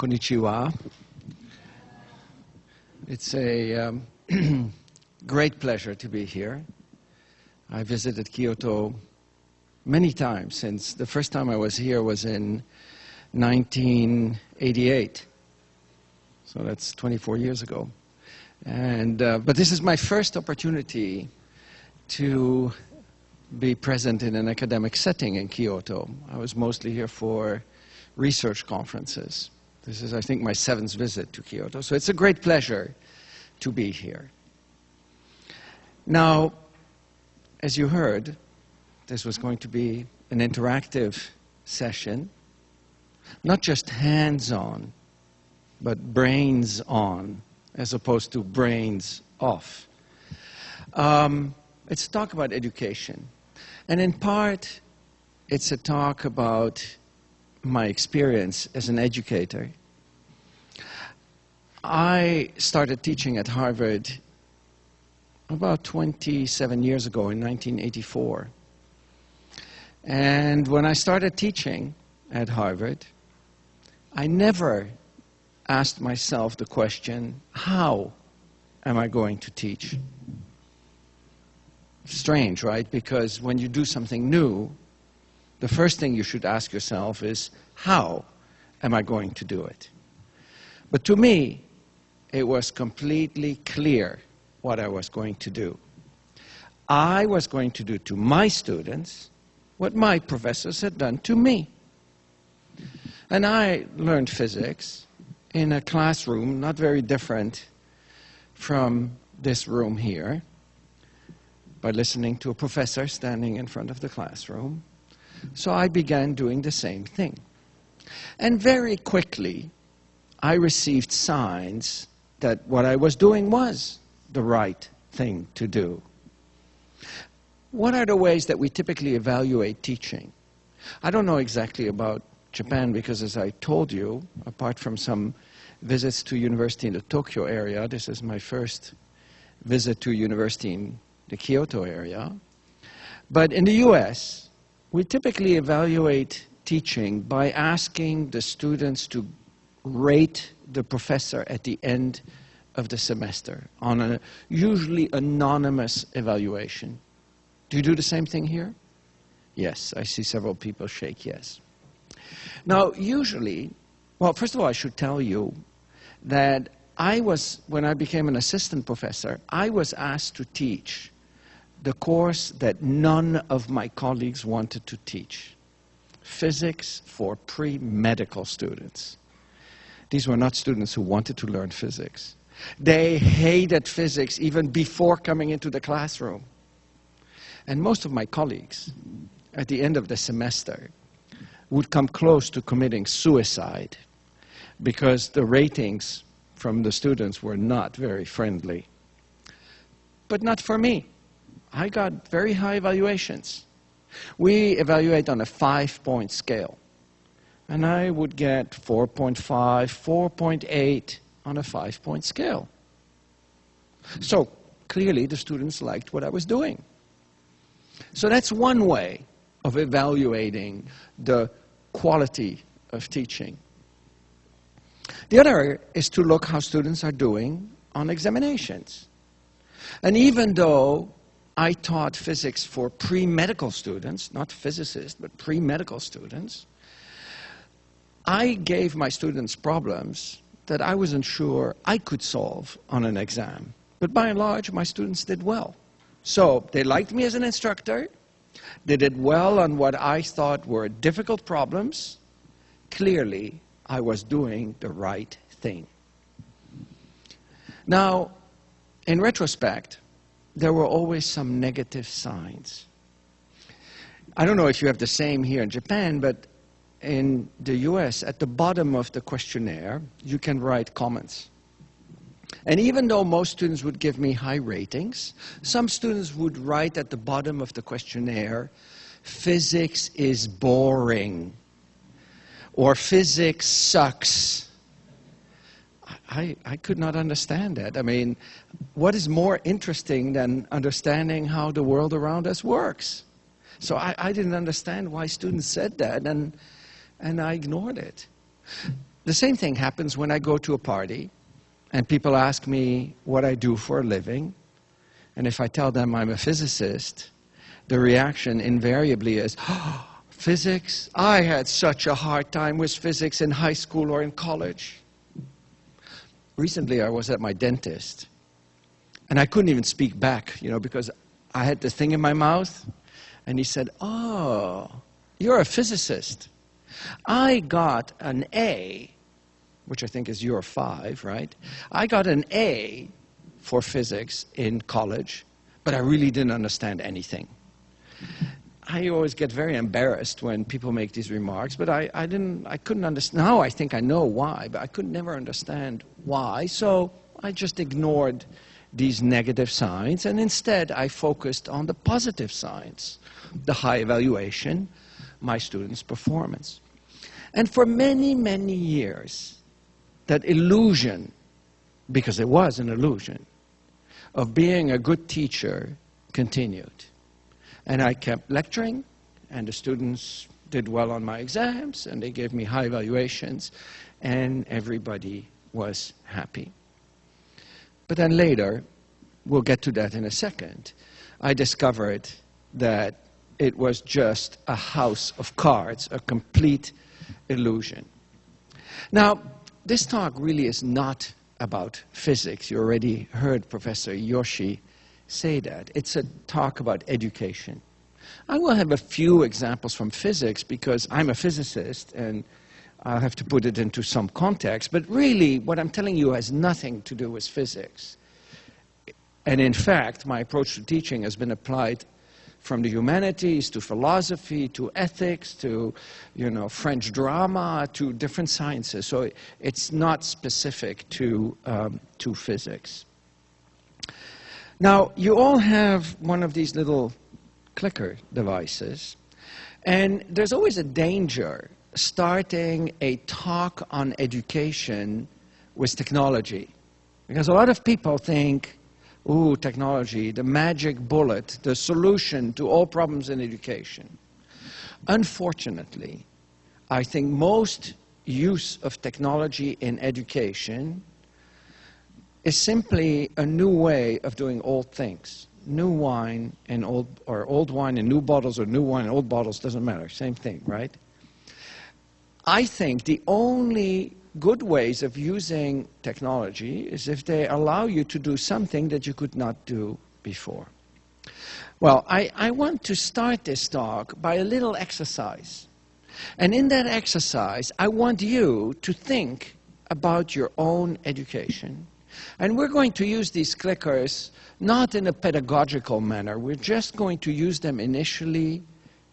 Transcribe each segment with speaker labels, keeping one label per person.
Speaker 1: Konnichiwa. It's a great pleasure to be here. I visited Kyoto many times since the first time I was here was in 1988. So that's 24 years ago. But this is my first opportunity to be present in an academic setting in Kyoto. I was mostly here for research conferences. This is, I think, my 7th visit to Kyoto. So it's a great pleasure to be here. Now, as you heard, this was going to be an interactive session, not just hands-on, but brains-on, as opposed to brains off. It's a talk about education. And in part, it's a talk about my experience as an educator. I started teaching at Harvard about 27 years ago in 1984. And when I started teaching at Harvard, I never asked myself the question, how am I going to teach? Strange, right? Because when you do something new, the first thing you should ask yourself is, how am I going to do it? But to me, it was completely clear what I was going to do. I was going to do to my students what my professors had done to me. And I learned physics in a classroom not very different from this room here, by listening to a professor standing in front of the classroom. So I began doing the same thing. And very quickly, I received signs that what I was doing was the right thing to do. What are the ways that we typically evaluate teaching? I don't know exactly about Japan because, as I told you, apart from some visits to university in the Tokyo area, this is my first visit to university in the Kyoto area. But in the US, we typically evaluate teaching by asking the students to rate the professor at the end of the semester on a usually anonymous evaluation. Do you do the same thing here? Yes, I see several people shake yes. Now, usually, well, first of all, I should tell you that when I became an assistant professor, I was asked to teach the course that none of my colleagues wanted to teach. Physics for pre-medical students. These were not students who wanted to learn physics. They hated physics even before coming into the classroom. And most of my colleagues, at the end of the semester, would come close to committing suicide because the ratings from the students were not very friendly. But not for me. I got very high evaluations. We evaluate on a 5-point scale. And I would get 4.5, 4.8 on a 5-point scale. So clearly the students liked what I was doing. So that's one way of evaluating the quality of teaching. The other is to look how students are doing on examinations. And even though I taught physics for pre-medical students, not physicists, but pre-medical students, I gave my students problems that I wasn't sure I could solve on an exam. But by and large, my students did well. So they liked me as an instructor. They did well on what I thought were difficult problems. Clearly, I was doing the right thing. Now, in retrospect, there were always some negative signs. I don't know if you have the same here in Japan, but in the US, at the bottom of the questionnaire, you can write comments. And even though most students would give me high ratings, some students would write at the bottom of the questionnaire, physics is boring, or physics sucks. I could not understand that. I mean, what is more interesting than understanding how the world around us works? So I didn't understand why students said that, and I ignored it. the same thing happens when I go to a party and people ask me what I do for a living. And if I tell them I'm a physicist, the reaction invariably is, oh, physics? I had such a hard time with physics in high school or in college. Recently, I was at my dentist, and I couldn't even speak back, because I had the thing in my mouth, and he said, oh, you're a physicist. I got an A, which I think is your 5, right? I got an A for physics in college, but I really didn't understand anything. I always get very embarrassed when people make these remarks, but I couldn't understand. Now I think I know why, but I could never understand why. So I just ignored these negative signs, and instead I focused on the positive signs, the high evaluation, my students' performance. And for many, many years, that illusion, because it was an illusion, of being a good teacher continued. And I kept lecturing, and the students did well on my exams, and they gave me high evaluations, and everybody was happy. But then later, we'll get to that in a second, I discovered that it was just a house of cards, a complete illusion. Now, this talk really is not about physics. You already heard Professor Yoshi say that. It's a talk about education. I will have a few examples from physics because I'm a physicist and I'll have to put it into some context, but really what I'm telling you has nothing to do with physics. And in fact, my approach to teaching has been applied from the humanities to philosophy to ethics to, French drama to different sciences. So it's not specific to physics. Now, you all have one of these little clicker devices, and there's always a danger starting a talk on education with technology. Because a lot of people think, ooh, technology, the magic bullet, the solution to all problems in education. Unfortunately, I think most use of technology in education is simply a new way of doing old things. New wine and old wine in new bottles, or new wine in old bottles, doesn't matter, same thing, right? I think the only good ways of using technology is if they allow you to do something that you could not do before. Well, I want to start this talk by a little exercise. And in that exercise, I want you to think about your own education. And we're going to use these clickers not in a pedagogical manner. We're just going to use them initially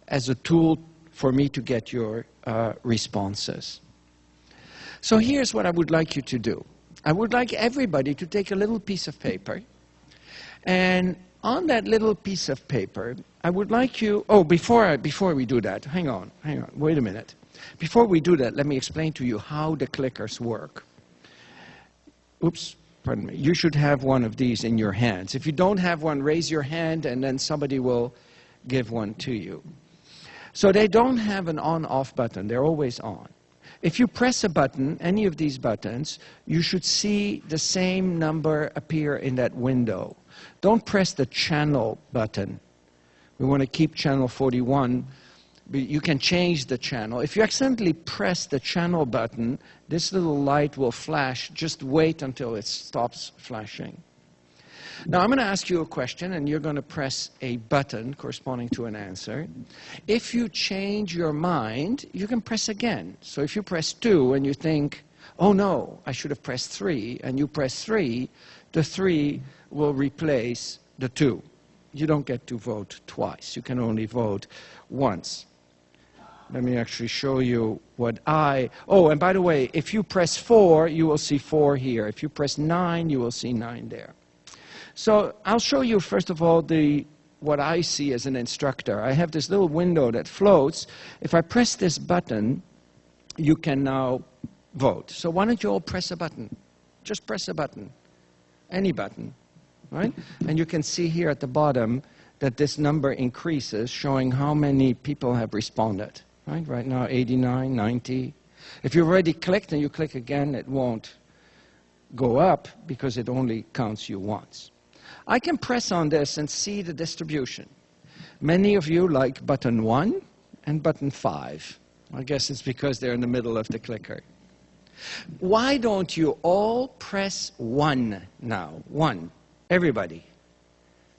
Speaker 1: as a tool for me to get your responses. So here's what I would like you to do. I would like everybody to take a little piece of paper, and on that little piece of paper, I would like you, before we do that, hang on, wait a minute. Before we do that, let me explain to you how the clickers work. Oops, pardon me. You should have one of these in your hands. If you don't have one, raise your hand, and then somebody will give one to you. So they don't have an on-off button. They're always on. If you press a button, any of these buttons, you should see the same number appear in that window. Don't press the channel button. We want to keep channel 41, but you can change the channel. If you accidentally press the channel button, this little light will flash. Just wait until it stops flashing. Now, I'm going to ask you a question, and you're going to press a button corresponding to an answer. If you change your mind, you can press again. So if you press 2 and you think, oh no, I should have pressed 3, and you press 3, the 3 will replace the 2. You don't get to vote twice. You can only vote once. Let me actually show you what oh, and by the way, if you press 4, you will see 4 here. If you press 9, you will see 9 there. So I'll show you, first of all, what I see as an instructor. I have this little window that floats. If I press this button, you can now vote. So why don't you all press a button? Just press a button, any button, right? And you can see here at the bottom that this number increases, showing how many people have responded, right? Right now, 89, 90. If you've already clicked and you click again, it won't go up because it only counts you once. I can press on this and see the distribution. Many of you like button 1 and button 5. I guess it's because they're in the middle of the clicker. Why don't you all press 1 now? 1. Everybody.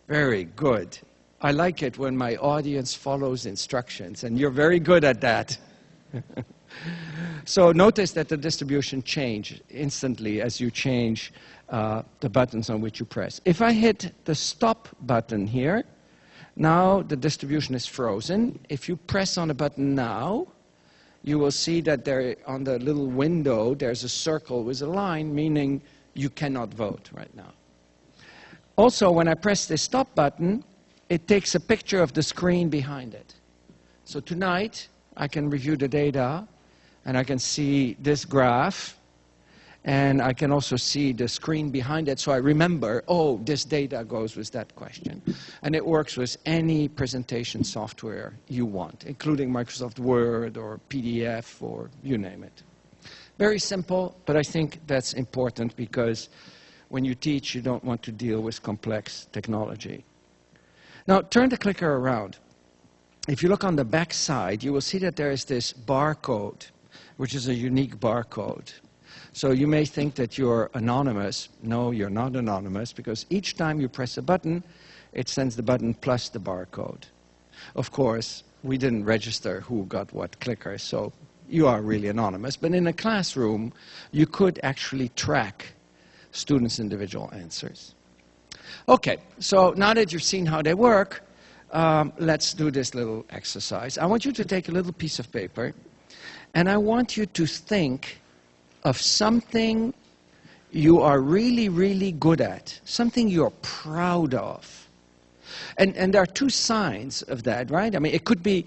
Speaker 1: Very good. I like it when my audience follows instructions, and you're very good at that. So notice that the distribution changes instantly as you change the buttons on which you press. If I hit the stop button here, now the distribution is frozen. If you press on the button now, you will see that there on the little window there's a circle with a line, meaning you cannot vote right now. Also, when I press the stop button, it takes a picture of the screen behind it. So tonight, I can review the data, and I can see this graph, and I can also see the screen behind it, so I remember, oh, this data goes with that question. And it works with any presentation software you want, including Microsoft Word or PDF or you name it. Very simple, but I think that's important because when you teach, you don't want to deal with complex technology. Now, turn the clicker around. If you look on the back side, you will see that there is this barcode, which is a unique barcode. So you may think that you're anonymous. No, you're not anonymous, because each time you press a button, it sends the button plus the barcode. Of course, we didn't register who got what clicker, so you are really anonymous. But in a classroom, you could actually track students' individual answers. Okay, so now that you've seen how they work, let's do this little exercise. I want you to take a little piece of paper, and I want you to think of something you are really, really good at, something you're proud of. And there are two signs of that, right? I mean, it could be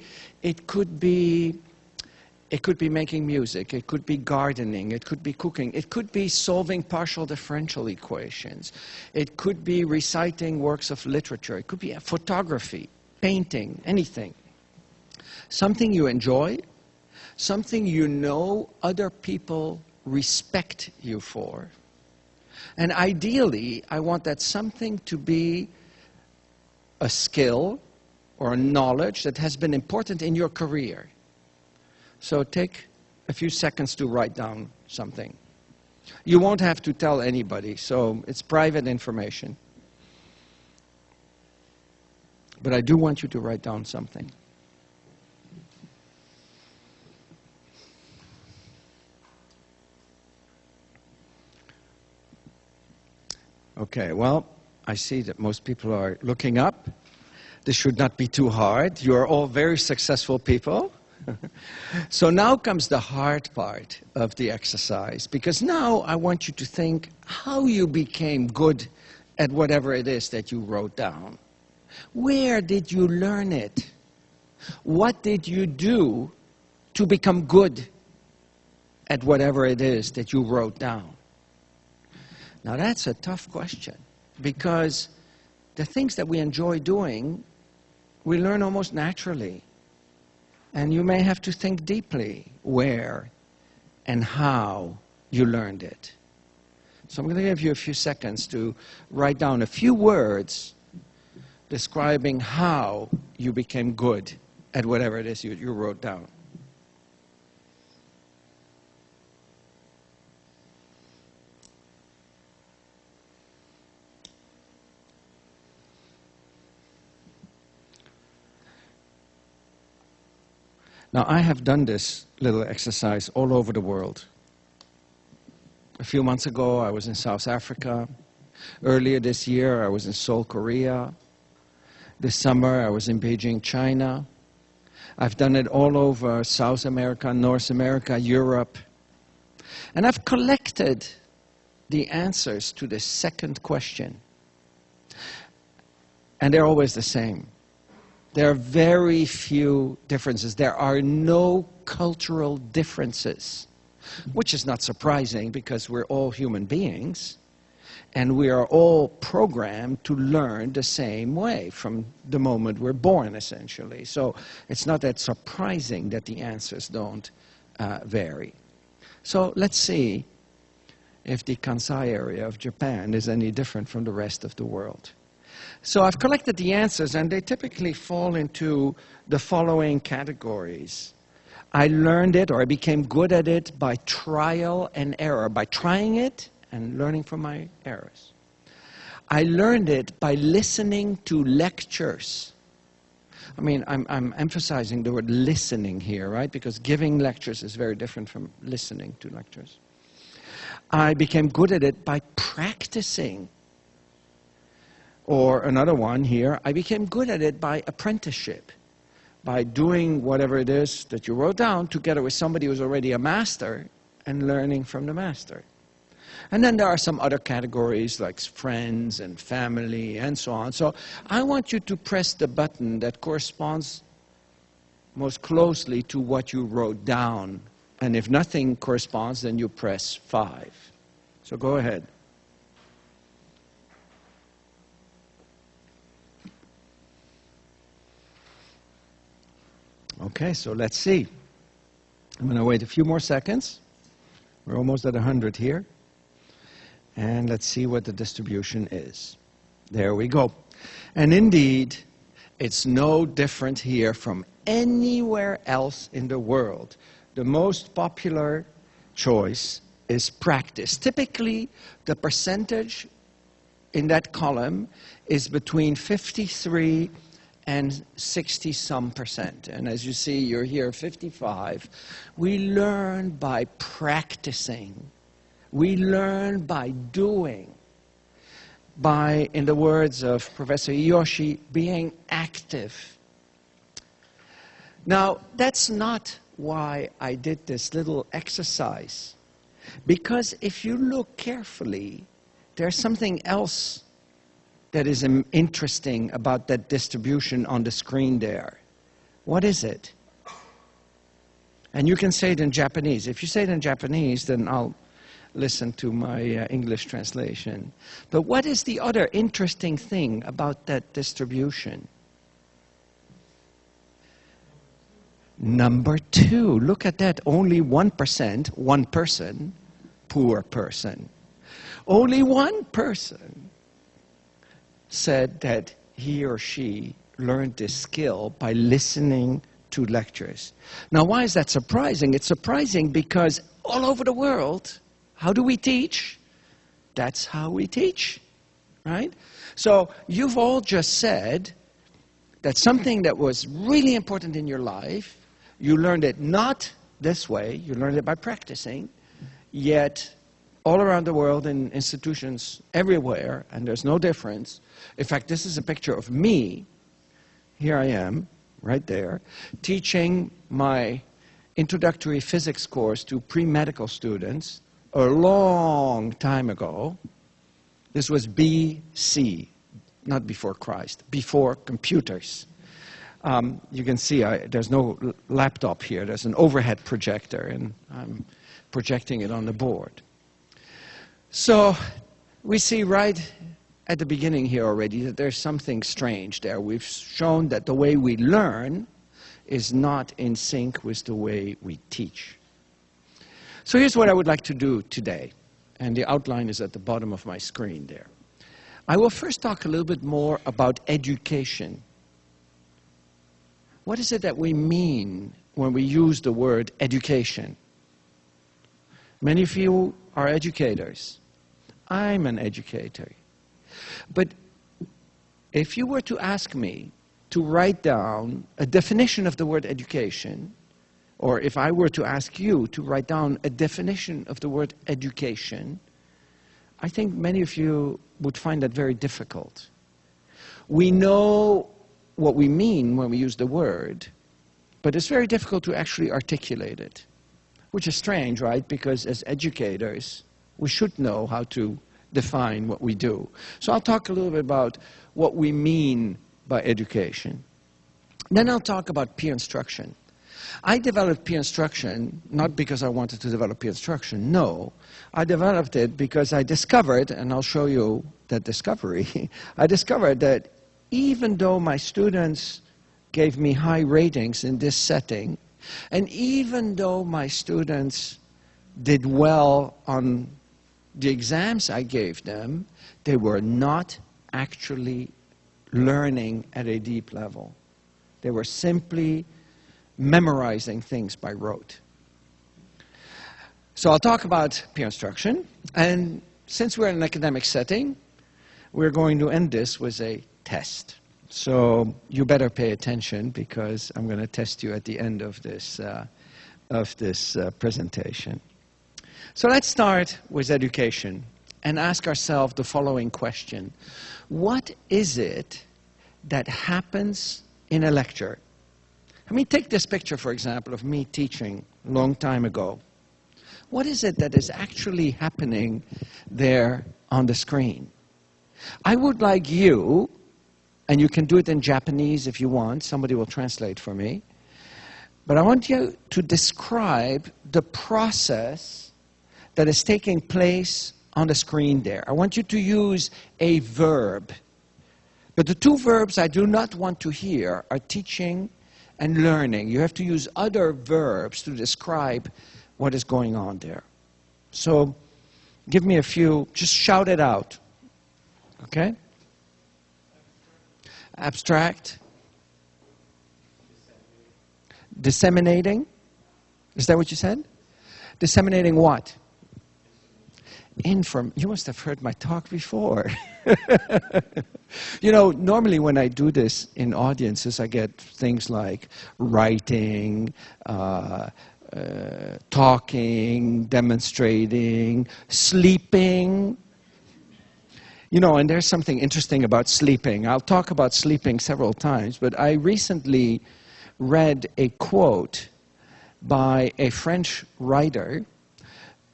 Speaker 1: making music, it could be gardening, it could be cooking, it could be solving partial differential equations, it could be reciting works of literature, it could be photography, painting, anything. Something you enjoy, something you know other people respect you for. And ideally, I want that something to be a skill or a knowledge that has been important in your career. So take a few seconds to write down something. You won't have to tell anybody, so it's private information. But I do want you to write down something. Okay, well, I see that most people are looking up. This should not be too hard. You are all very successful people. So now comes the hard part of the exercise, because now I want you to think how you became good at whatever it is that you wrote down. Where did you learn it? What did you do to become good at whatever it is that you wrote down? Now that's a tough question, because the things that we enjoy doing, we learn almost naturally. And you may have to think deeply where and how you learned it. So I'm going to give you a few seconds to write down a few words describing how you became good at whatever it is you wrote down. Now, I have done this little exercise all over the world. A few months ago, I was in South Africa. Earlier this year, I was in Seoul, Korea. This summer, I was in Beijing, China. I've done it all over South America, North America, Europe. And I've collected the answers to the second question. And they're always the same. There are very few differences. There are no cultural differences, which is not surprising because we're all human beings and we are all programmed to learn the same way from the moment we're born, essentially. So it's not that surprising that the answers don't vary. So let's see if the Kansai area of Japan is any different from the rest of the world. So I've collected the answers, and they typically fall into the following categories. I learned it, or I became good at it by trial and error, by trying it and learning from my errors. I learned it by listening to lectures. I mean, I'm emphasizing the word listening here, right? Because giving lectures is very different from listening to lectures. I became good at it by practicing. Or another one here, I became good at it by apprenticeship, by doing whatever it is that you wrote down together with somebody who's already a master and learning from the master. And then there are some other categories like friends and family and so on. So I want you to press the button that corresponds most closely to what you wrote down. And if nothing corresponds, then you press 5. So go ahead. Okay, so let's see. I'm going to wait a few more seconds. We're almost at 100 here. And let's see what the distribution is. There we go. And indeed, it's no different here from anywhere else in the world. The most popular choice is practice. Typically, the percentage in that column is between 53 and 60-some%. And as you see, you're here 55. We learn by practicing. We learn by doing. By, in the words of Professor Yoshi, being active. Now, that's not why I did this little exercise. Because if you look carefully, there's something else that is interesting about that distribution on the screen there. What is it? And you can say it in Japanese. If you say it in Japanese, then I'll listen to my English translation. But what is the other interesting thing about that distribution? Number 2. Look at that. Only 1%, one person, poor person. Only one person said that he or she learned this skill by listening to lectures. Now, why is that surprising? It's surprising because all over the world, how do we teach? That's how we teach, right? So you've all just said that something that was really important in your life, you learned it not this way, you learned it by practicing, yet all around the world in institutions everywhere, and there's no difference. In fact, this is a picture of me. Here I am, right there, teaching my introductory physics course to pre-medical students a long time ago. This was BC, not before Christ, before computers. You can see there's no laptop here. There's an overhead projector, and I'm projecting it on the board. So we see right at the beginning here already that there's something strange there. We've shown that the way we learn is not in sync with the way we teach. So here's what I would like to do today, and the outline is at the bottom of my screen there. I will first talk a little bit more about education. What is it that we mean when we use the word education? Many of you are educators. I'm an educator. But if you were to ask me to write down a definition of the word education, or if I were to ask you to write down a definition of the word education, I think many of you would find that very difficult. We know what we mean when we use the word, but it's very difficult to actually articulate it, which is strange, right? Because as educators, we should know how to define what we do. So I'll talk a little bit about what we mean by education. Then I'll talk about peer instruction. I developed peer instruction not because I wanted to develop peer instruction. No, I developed it because I discovered, and I'll show you that discovery, I discovered that even though my students gave me high ratings in this setting, and even though my students did well on the exams I gave them, they were not actually learning at a deep level. They were simply memorizing things by rote. So I'll talk about peer instruction, and since we're in an academic setting, we're going to end this with a test. So you better pay attention, because I'm going to test you at the end of this presentation. So let's start with education and ask ourselves the following question. What is it that happens in a lecture? I mean, take this picture, for example, of me teaching a long time ago. What is it that is actually happening there on the screen? I would like you, and you can do it in Japanese if you want, somebody will translate for me, but I want you to describe the process that is taking place on the screen there. I want you to use a verb. But the two verbs I do not want to hear are teaching and learning. You have to use other verbs to describe what is going on there. So give me a few, just shout it out. Okay? Abstract. Disseminating. Is that what you said? Disseminating what? You must have heard my talk before. You know, normally when I do this in audiences, I get things like writing, talking, demonstrating, sleeping. You know, and there's something interesting about sleeping. I'll talk about sleeping several times, but I recently read a quote by a French writer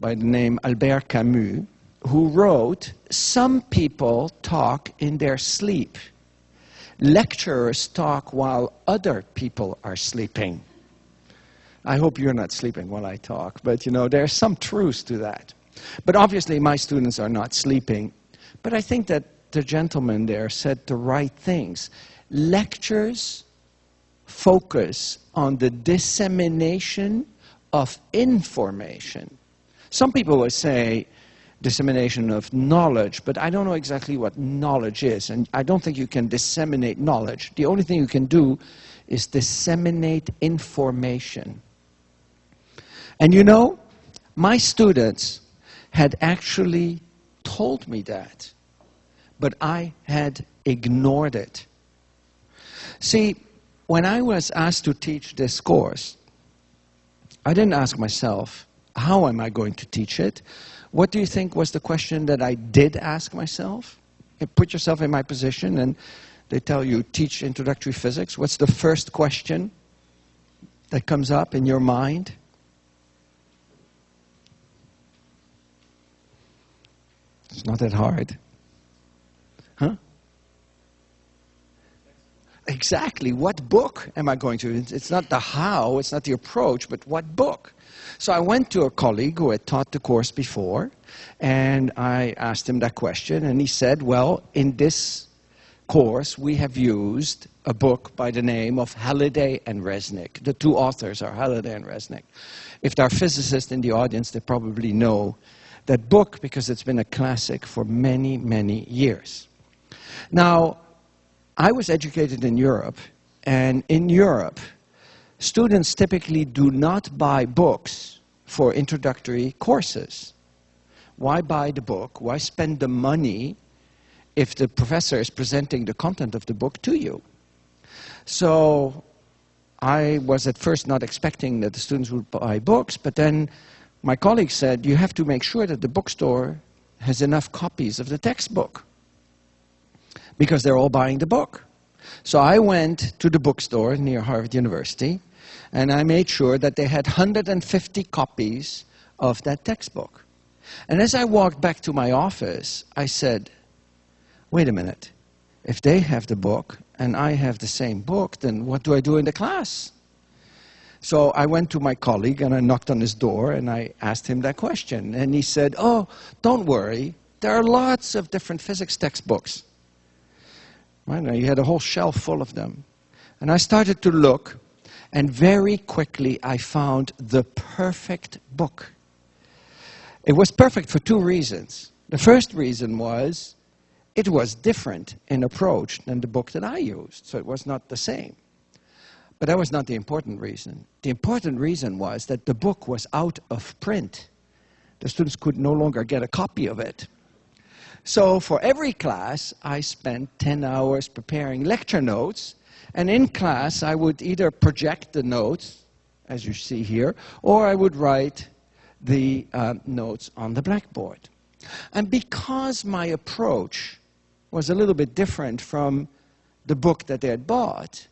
Speaker 1: by the name Albert Camus, who wrote, "Some people talk in their sleep. Lecturers talk while other people are sleeping." I hope you're not sleeping while I talk, but you know, there's some truth to that. But obviously my students are not sleeping. But I think that the gentleman there said the right things. Lectures focus on the dissemination of information. Some people will say dissemination of knowledge, but I don't know exactly what knowledge is, and I don't think you can disseminate knowledge. The only thing you can do is disseminate information. And you know, my students had actually told me that, but I had ignored it. See, when I was asked to teach this course, I didn't ask myself, how am I going to teach it? What do you think was the question that I did ask myself? Put yourself in my position and they tell you, teach introductory physics. What's the first question that comes up in your mind? It's not that hard. Huh? Exactly. What book am I going to? It's not the how, it's not the approach, but what book? So I went to a colleague who had taught the course before, and I asked him that question, and he said, well, in this course, we have used a book by the name of Halliday and Resnick. The two authors are Halliday and Resnick. If there are physicists in the audience, they probably know that book because it's been a classic for many, many years. Now, I was educated in Europe, and in Europe, students typically do not buy books for introductory courses. Why buy the book? Why spend the money if the professor is presenting the content of the book to you? So I was at first not expecting that the students would buy books, but then my colleague said, you have to make sure that the bookstore has enough copies of the textbook, because they're all buying the book. So I went to the bookstore near Harvard University, and I made sure that they had 150 copies of that textbook. And as I walked back to my office, I said, wait a minute, if they have the book and I have the same book, then what do I do in the class? So I went to my colleague and I knocked on his door and I asked him that question. And he said, oh, don't worry, there are lots of different physics textbooks. Right? He had a whole shelf full of them. And I started to look, and very quickly I found the perfect book. It was perfect for two reasons. The first reason was it was different in approach than the book that I used, so it was not the same. But that was not the important reason. The important reason was that the book was out of print. The students could no longer get a copy of it. So for every class, I spent 10 hours preparing lecture notes, and in class I would either project the notes, as you see here, or I would write the notes on the blackboard. And because my approach was a little bit different from the book that they had bought,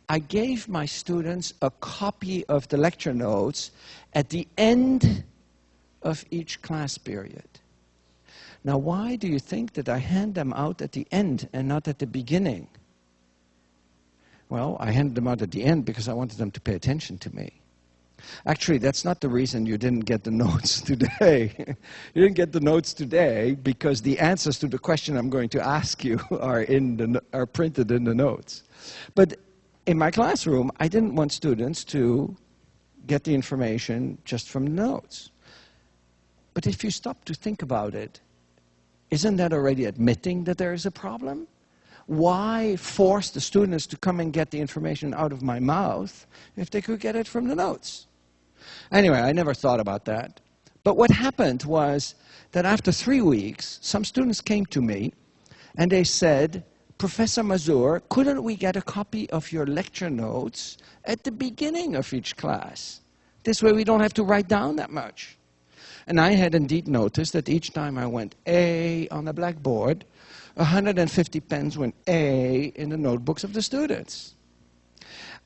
Speaker 1: I gave my students a copy of the lecture notes at the end of each class period. Now, why do you think that I hand them out at the end and not at the beginning? Well, I handed them out at the end because I wanted them to pay attention to me. Actually, that's not the reason you didn't get the notes today. You didn't get the notes today because the answers to the question I'm going to ask you are printed in the notes. But in my classroom, I didn't want students to get the information just from the notes. But if you stop to think about it, isn't that already admitting that there is a problem? Why force the students to come and get the information out of my mouth if they could get it from the notes? Anyway, I never thought about that. But what happened was that after 3 weeks, some students came to me and they said, Professor Mazur, couldn't we get a copy of your lecture notes at the beginning of each class? This way we don't have to write down that much. And I had indeed noticed that each time I went A on the blackboard, 150 pens went A in the notebooks of the students.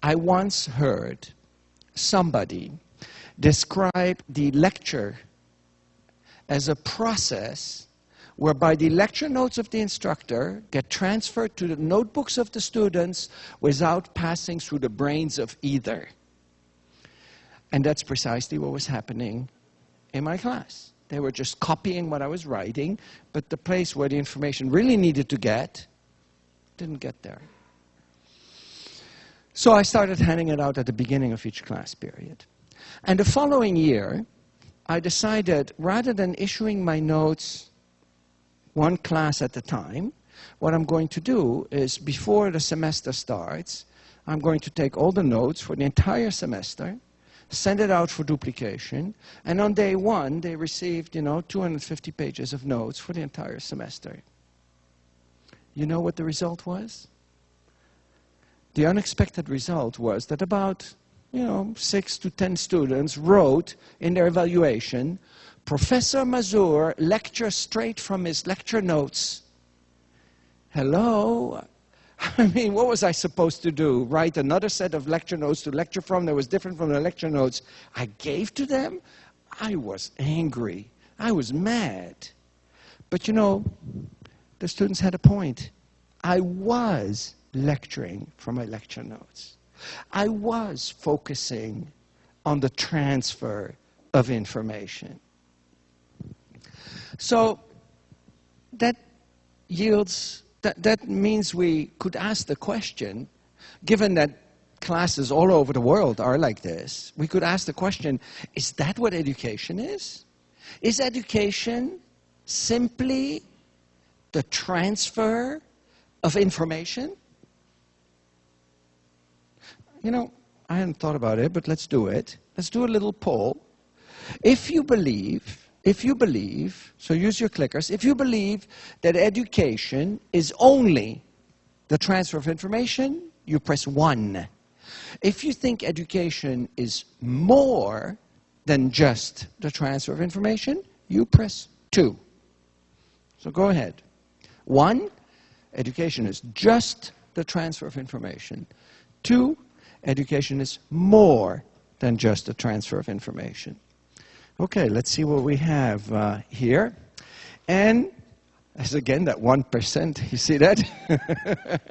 Speaker 1: I once heard somebody describe the lecture as a process whereby the lecture notes of the instructor get transferred to the notebooks of the students without passing through the brains of either. And that's precisely what was happening in my class. They were just copying what I was writing, but the place where the information really needed to get didn't get there. So I started handing it out at the beginning of each class period. And the following year, I decided rather than issuing my notes one class at a time, what I'm going to do is before the semester starts, I'm going to take all the notes for the entire semester, send it out for duplication, and on day one, they received, 250 pages of notes for the entire semester. You know what the result was? The unexpected result was that about, 6 to 10 students wrote in their evaluation, Professor Mazur lectures straight from his lecture notes. Hello? I mean, what was I supposed to do? Write another set of lecture notes to lecture from that was different from the lecture notes I gave to them? I was angry. I was mad. But the students had a point. I was lecturing from my lecture notes. I was focusing on the transfer of information. So that yields, that means we could ask the question, given that classes all over the world are like this, we could ask the question, is that what education is? Is education simply the transfer of information? I hadn't thought about it, but let's do it. Let's do a little poll. If you believe, so use your clickers, if you believe that education is only the transfer of information, you press 1. If you think education is more than just the transfer of information, you press 2. So go ahead. 1, education is just the transfer of information. 2, education is more than just the transfer of information. Okay, let's see what we have here. And as again, that 1%, you see that?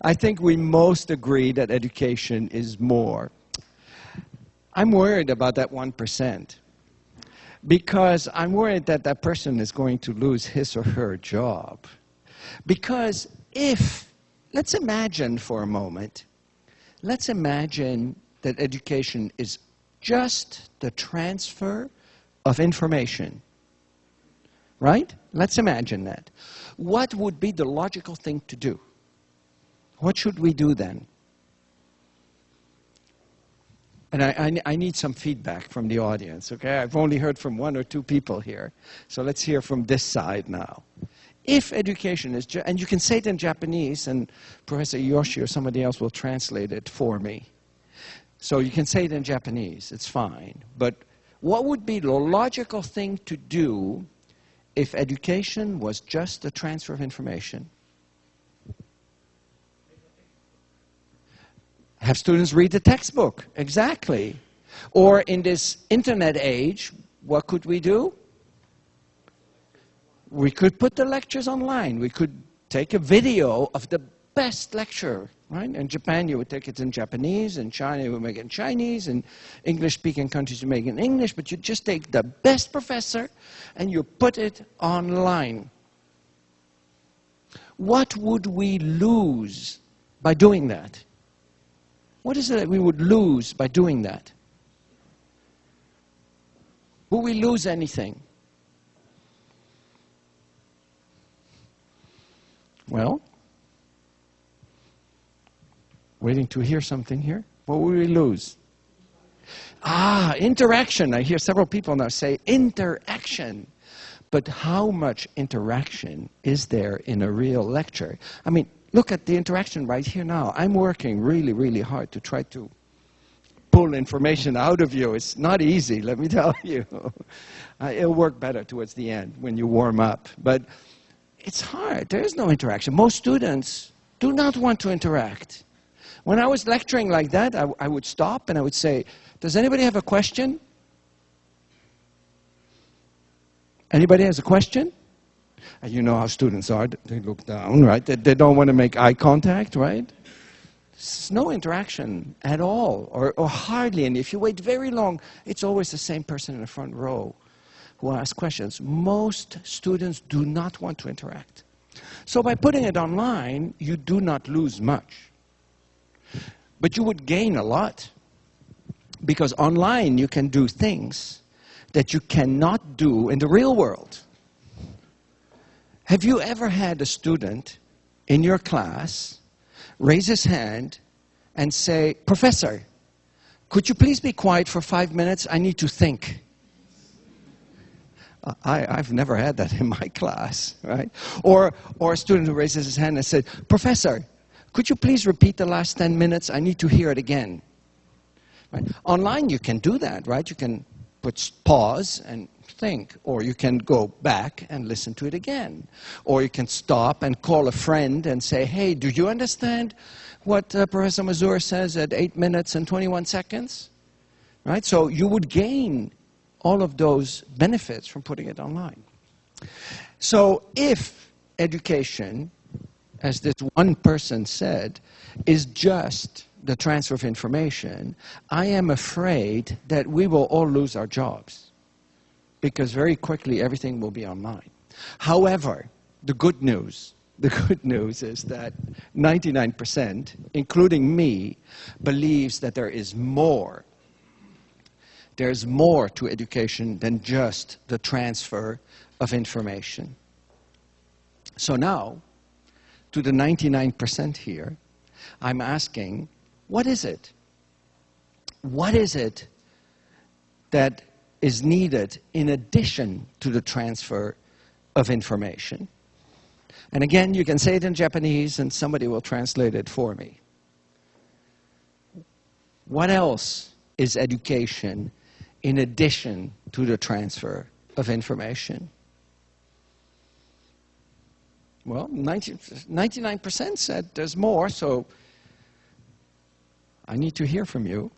Speaker 1: I think we most agree that education is more. I'm worried about that 1% because I'm worried that that person is going to lose his or her job. Because let's imagine for a moment, let's imagine that education is just the transfer of information, right? Let's imagine that. What would be the logical thing to do? What should we do then? And I need some feedback from the audience, okay? I've only heard from 1 or 2 people here. So let's hear from this side now. If education is, and you can say it in Japanese, and Professor Yoshi or somebody else will translate it for me. So you can say it in Japanese, it's fine. But what would be the logical thing to do if education was just a transfer of information? Have students read the textbook, exactly. Or in this internet age, what could we do? We could put the lectures online. We could take a video of the best lecture, right? In Japan, you would take it in Japanese. In China, you would make it in Chinese. In English-speaking countries, you make it in English. But you just take the best professor and you put it online. What would we lose by doing that? What is it that we would lose by doing that? Would we lose anything? Well, waiting to hear something here. What will we lose? Interaction. I hear several people now say interaction. But how much interaction is there in a real lecture? I mean, look at the interaction right here now. I'm working really, really hard to try to pull information out of you. It's not easy, let me tell you. It'll work better towards the end when you warm up. But it's hard. There is no interaction. Most students do not want to interact. When I was lecturing like that, I would stop and I would say, does anybody have a question? Anybody has a question? And you know how students are. They look down, right? They don't want to make eye contact, right? There's no interaction at all, or hardly. And if you wait very long, it's always the same person in the front row who asks questions. Most students do not want to interact. So by putting it online, you do not lose much. But you would gain a lot. Because online, you can do things that you cannot do in the real world. Have you ever had a student in your class raise his hand and say, Professor, could you please be quiet for 5 minutes? I need to think. I've never had that in my class, right? Or a student who raises his hand and said, Professor, could you please repeat the last 10 minutes? I need to hear it again. Right? Online, you can do that, right? You can put pause and think, or you can go back and listen to it again. Or you can stop and call a friend and say, hey, do you understand what Professor Mazur says at 8 minutes and 21 seconds? Right? So you would gain all of those benefits from putting it online. So if education, as this one person said, is just the transfer of information, I am afraid that we will all lose our jobs. Because very quickly everything will be online. However, the good news is that 99%, including me, believes that there is more. There's more to education than just the transfer of information. So now, to the 99% here, I'm asking, what is it? What is it that is needed in addition to the transfer of information? And again, you can say it in Japanese and somebody will translate it for me. What else is education in addition to the transfer of information? Well, 99% said there's more, so I need to hear from you.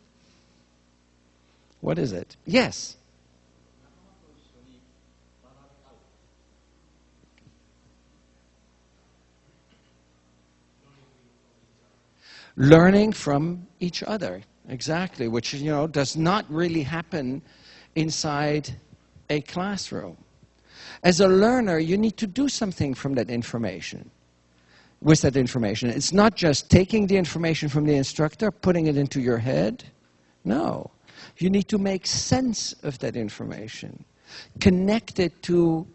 Speaker 1: What is it? Yes? Learning from each other, exactly, which, you know, does not really happen inside a classroom. As a learner, you need to do something from that information, with that information. It's not just taking the information from the instructor, putting it into your head. No. You need to make sense of that information. Connect it to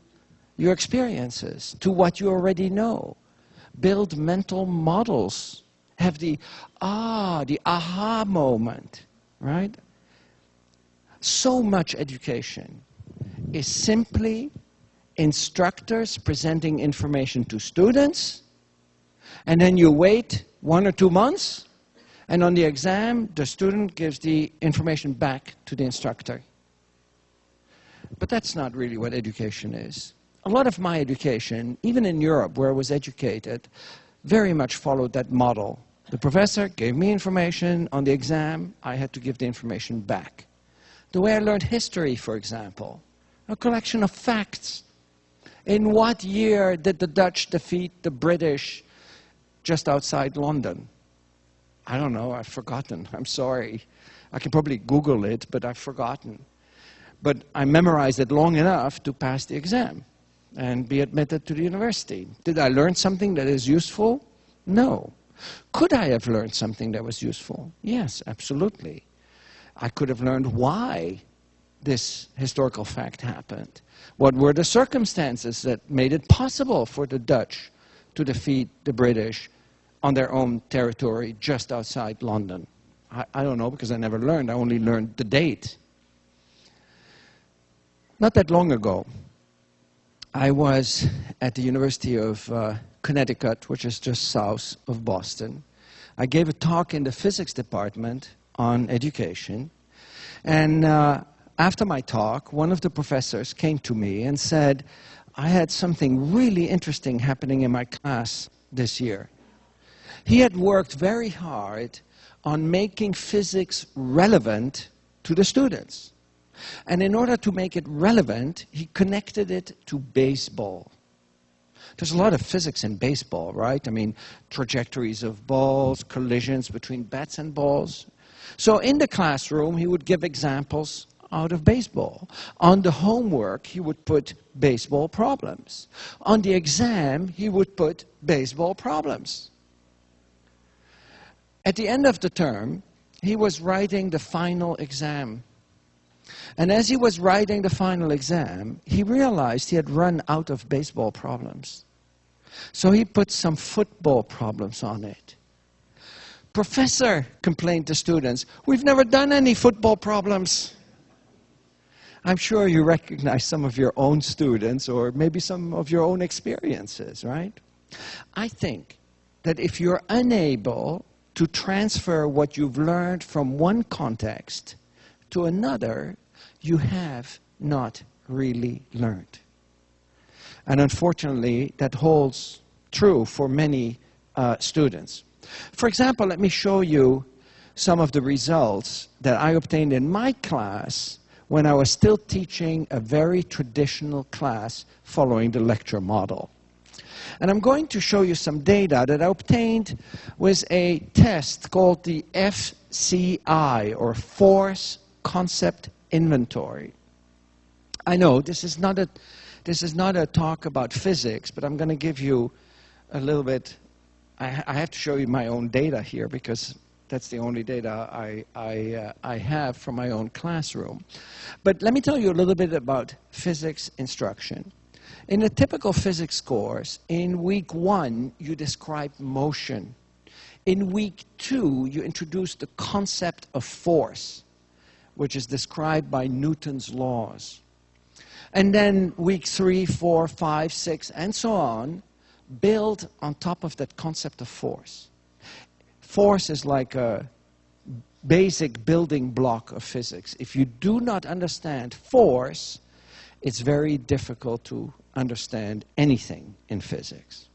Speaker 1: your experiences, to what you already know. Build mental models. Have the aha moment, right? So much education is simply instructors presenting information to students, and then you wait 1 or 2 months, and on the exam, the student gives the information back to the instructor. But that's not really what education is. A lot of my education, even in Europe, where I was educated, very much followed that model. The professor gave me information on the exam, I had to give the information back. The way I learned history, for example, a collection of facts. In what year did the Dutch defeat the British just outside London? I don't know, I've forgotten, I'm sorry. I can probably Google it, but I've forgotten. But I memorized it long enough to pass the exam and be admitted to the university. Did I learn something that is useful? No. Could I have learned something that was useful? Yes, absolutely. I could have learned why this historical fact happened. What were the circumstances that made it possible for the Dutch to defeat the British on their own territory just outside London? I don't know, because I never learned. I only learned the date. Not that long ago, I was at the University of Connecticut, which is just south of Boston. I gave a talk in the physics department on education. And after my talk, one of the professors came to me and said, I had something really interesting happening in my class this year. He had worked very hard on making physics relevant to the students. And in order to make it relevant, he connected it to baseball. There's a lot of physics in baseball, right? I mean, trajectories of balls, collisions between bats and balls. So in the classroom, he would give examples out of baseball. On the homework, he would put baseball problems. On the exam, he would put baseball problems. At the end of the term, he was writing the final exam. And as he was writing the final exam, he realized he had run out of baseball problems. So he put some football problems on it. Professor, complained the students, we've never done any football problems. I'm sure you recognize some of your own students or maybe some of your own experiences, right? I think that if you're unable to transfer what you've learned from one context to another, you have not really learned. And unfortunately, that holds true for many students. For example, let me show you some of the results that I obtained in my class when I was still teaching a very traditional class following the lecture model. And I'm going to show you some data that I obtained with a test called the FCI, or Force Concept Inventory. I know this is not a talk about physics, but I'm going to give you a little bit. I have to show you my own data here because that's the only data I have from my own classroom. But let me tell you a little bit about physics instruction. In a typical physics course, in week 1, you describe motion. In week 2, you introduce the concept of force, which is described by Newton's laws. And then week 3, 4, 5, 6, and so on, build on top of that concept of force. Force is like a basic building block of physics. If you do not understand force, it's very difficult to understand anything in physics.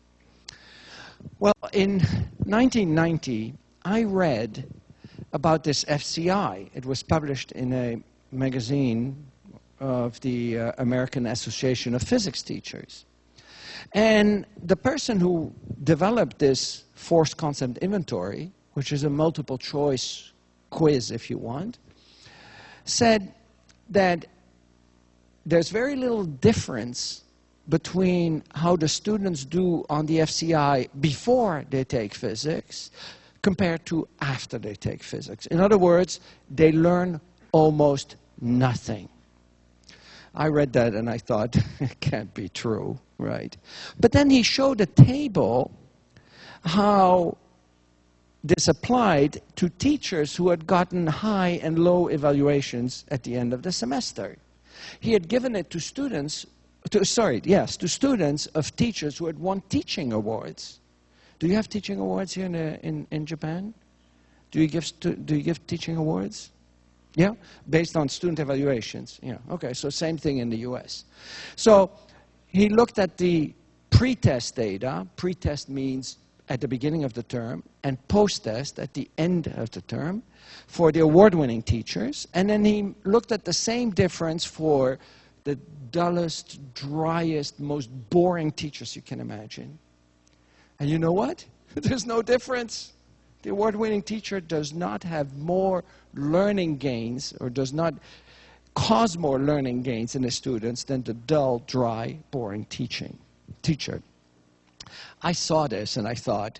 Speaker 1: Well, in 1990, I read about this FCI. It was published in a magazine of the American Association of Physics Teachers. And the person who developed this force concept inventory, which is a multiple choice quiz if you want, said that there's very little difference between how the students do on the FCI before they take physics compared to after they take physics. In other words, they learn almost nothing. I read that and I thought, it can't be true, right? But then he showed a table how this applied to teachers who had gotten high and low evaluations at the end of the semester. He had given it to students, to students of teachers who had won teaching awards. Do you have teaching awards here in Japan? Do you give teaching awards? Yeah, based on student evaluations. Yeah, okay, so same thing in the US. So he looked at the pre-test data. Pre-test means at the beginning of the term, and post-test at the end of the term for the award-winning teachers. And then he looked at the same difference for the dullest, driest, most boring teachers you can imagine. And you know what? There's no difference. The award-winning teacher does not have more learning gains or does not cause more learning gains in the students than the dull, dry, boring teacher. I saw this and I thought,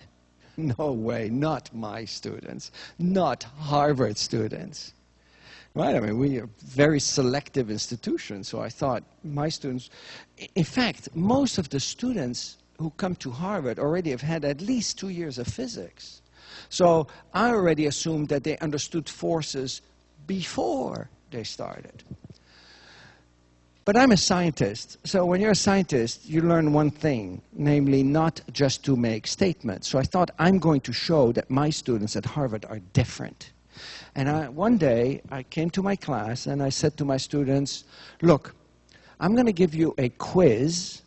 Speaker 1: no way, not my students, not Harvard students. Right? I mean, we are very selective institutions, so I thought my students, in fact, most of the students who come to Harvard already have had at least 2 years of physics. So I already assumed that they understood forces before they started. But I'm a scientist, so when you're a scientist, you learn one thing, namely not just to make statements. So I thought I'm going to show that my students at Harvard are different. And one day, I came to my class and I said to my students, look, I'm going to give you a quiz.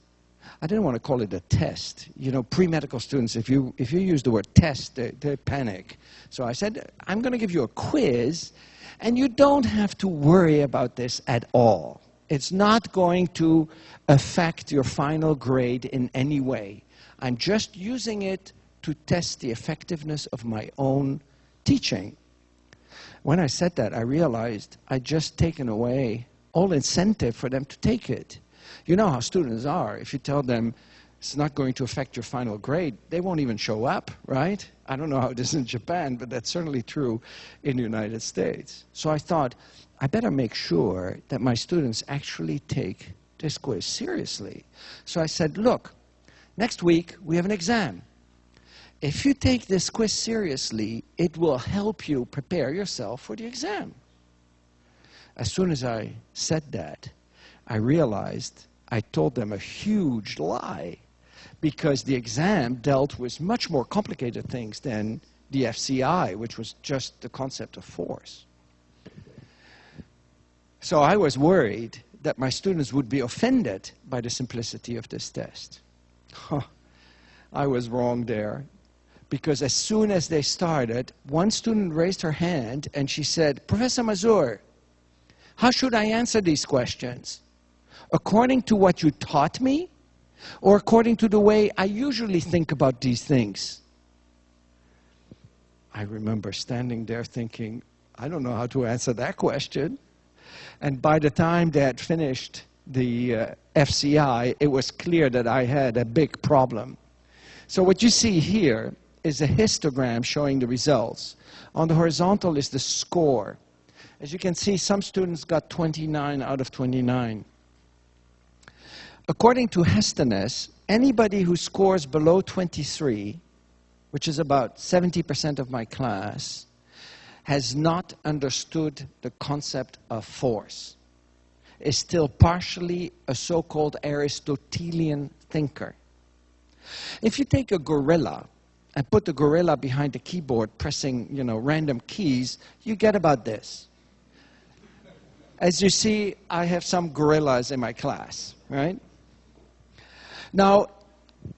Speaker 1: I didn't want to call it a test. You know, pre-medical students, if you use the word test, they panic. So I said, I'm going to give you a quiz, and you don't have to worry about this at all. It's not going to affect your final grade in any way. I'm just using it to test the effectiveness of my own teaching. When I said that, I realized I'd just taken away all incentive for them to take it. You know how students are. If you tell them it's not going to affect your final grade, they won't even show up, right? I don't know how it is in Japan, but that's certainly true in the United States. So I thought, I better make sure that my students actually take this quiz seriously. So I said, look, next week we have an exam. If you take this quiz seriously, it will help you prepare yourself for the exam. As soon as I said that, I realized I told them a huge lie, because the exam dealt with much more complicated things than the FCI, which was just the concept of force. So I was worried that my students would be offended by the simplicity of this test. I was wrong there, because as soon as they started, one student raised her hand and she said, Professor Mazur, how should I answer these questions? According to what you taught me, or according to the way I usually think about these things? I remember standing there thinking, I don't know how to answer that question. And by the time they had finished the FCI, it was clear that I had a big problem. So what you see here is a histogram showing the results. On the horizontal is the score. As you can see, some students got 29 out of 29. According to Hestenes, anybody who scores below 23, which is about 70% of my class, has not understood the concept of force, is still partially a so-called Aristotelian thinker. If you take a gorilla and put the gorilla behind the keyboard pressing, random keys, you get about this. As you see, I have some gorillas in my class, right? Now,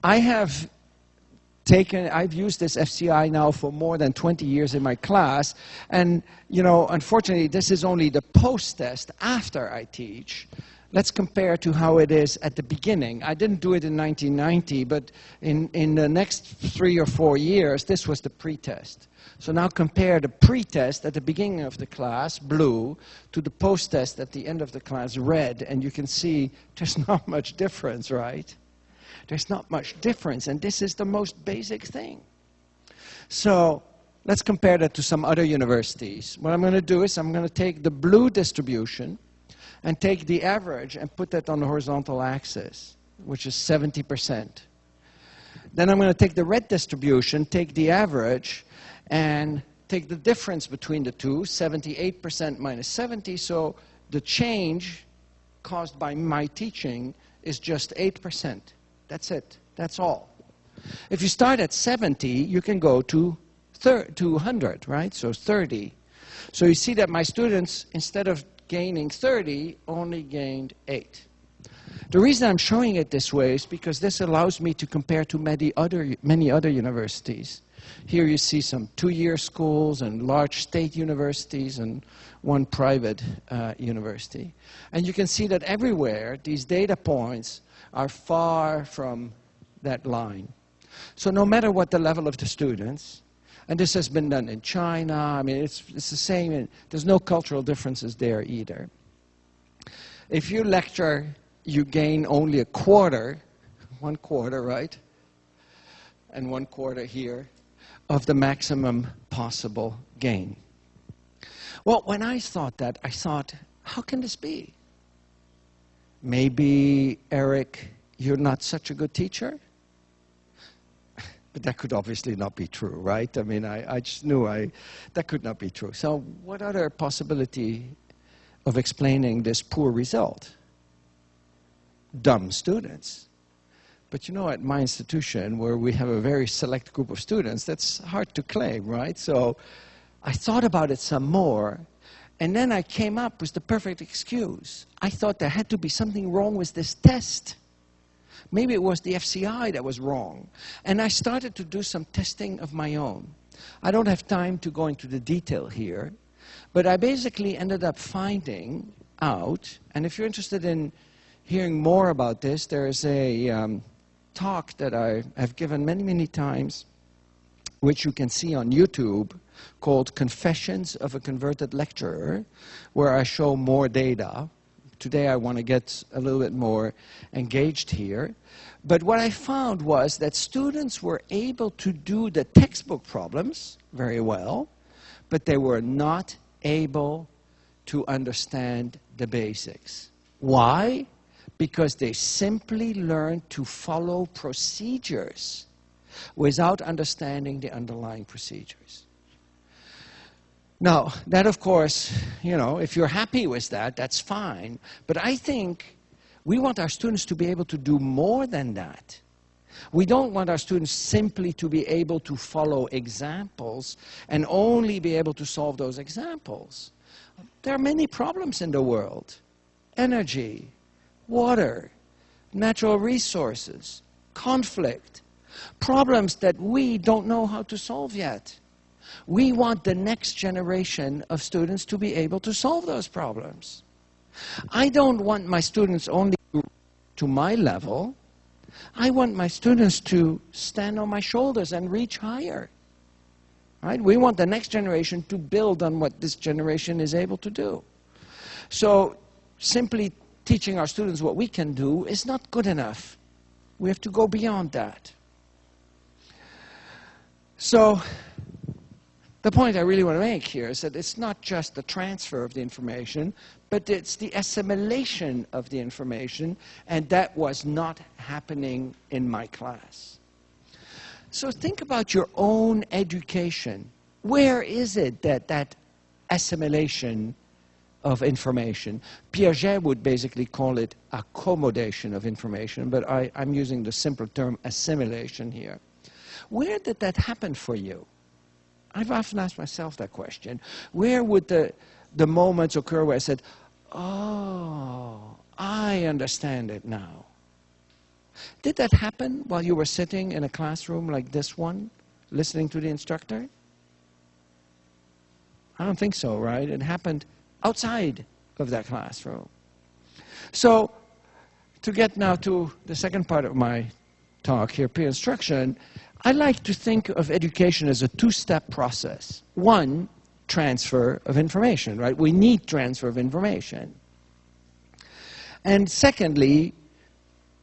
Speaker 1: I've used this FCI now for more than 20 years in my class, and, unfortunately, this is only the post-test after I teach. Let's compare to how it is at the beginning. I didn't do it in 1990, but in the next 3 or 4 years, this was the pre-test. So now compare the pre-test at the beginning of the class, blue, to the post-test at the end of the class, red, and you can see there's not much difference, right? There's not much difference, and this is the most basic thing. So let's compare that to some other universities. What I'm going to do is I'm going to take the blue distribution, and take the average and put that on the horizontal axis, which is 70%. Then I'm going to take the red distribution, take the average, and take the difference between the two, 78% minus 70, so the change caused by my teaching is just 8%. That's it. That's all. If you start at 70, you can go to 100, right? So 30. So you see that my students, instead of gaining 30, only gained 8. The reason I'm showing it this way is because this allows me to compare to many other universities. Here you see some 2-year schools and large state universities and one private university. And you can see that everywhere these data points are far from that line. So no matter what the level of the students, and this has been done in China, I mean, it's the same, and there's no cultural differences there either. If you lecture, you gain only a quarter, 1/4, right? And 1/4 here of the maximum possible gain. Well, when I thought that, I thought, how can this be? Maybe, Eric, you're not such a good teacher? But that could obviously not be true, right? I mean, I just knew that could not be true. So what other possibility of explaining this poor result? Dumb students. But you know, at my institution, where we have a very select group of students, that's hard to claim, right? So I thought about it some more, and then I came up with the perfect excuse. I thought there had to be something wrong with this test. Maybe it was the FCI that was wrong. And I started to do some testing of my own. I don't have time to go into the detail here, but I basically ended up finding out, and if you're interested in hearing more about this, there is a talk that I have given many, many times, which you can see on YouTube, called Confessions of a Converted Lecturer, where I show more data. Today I want to get a little bit more engaged here. But what I found was that students were able to do the textbook problems very well, but they were not able to understand the basics. Why? Because they simply learned to follow procedures without understanding the underlying procedures. Now, that of course, you know, if you're happy with that, that's fine. But I think we want our students to be able to do more than that. We don't want our students simply to be able to follow examples and only be able to solve those examples. There are many problems in the world. Energy, water, natural resources, conflict, problems that we don't know how to solve yet. We want the next generation of students to be able to solve those problems. I don't want my students only to my level. I want my students to stand on my shoulders and reach higher. Right? We want the next generation to build on what this generation is able to do. So simply teaching our students what we can do is not good enough. We have to go beyond that. So the point I really want to make here is that it's not just the transfer of the information, but it's the assimilation of the information, and that was not happening in my class. So think about your own education. Where is it that that assimilation of information, Piaget would basically call it accommodation of information, but I'm using the simpler term assimilation here. Where did that happen for you? I've often asked myself that question. Where would the moments occur where I said, oh, I understand it now? Did that happen while you were sitting in a classroom like this one, listening to the instructor? I don't think so, right? It happened outside of that classroom. So, to get now to the second part of my talk here, peer instruction, I like to think of education as a two-step process. One, transfer of information, right? We need transfer of information. And secondly,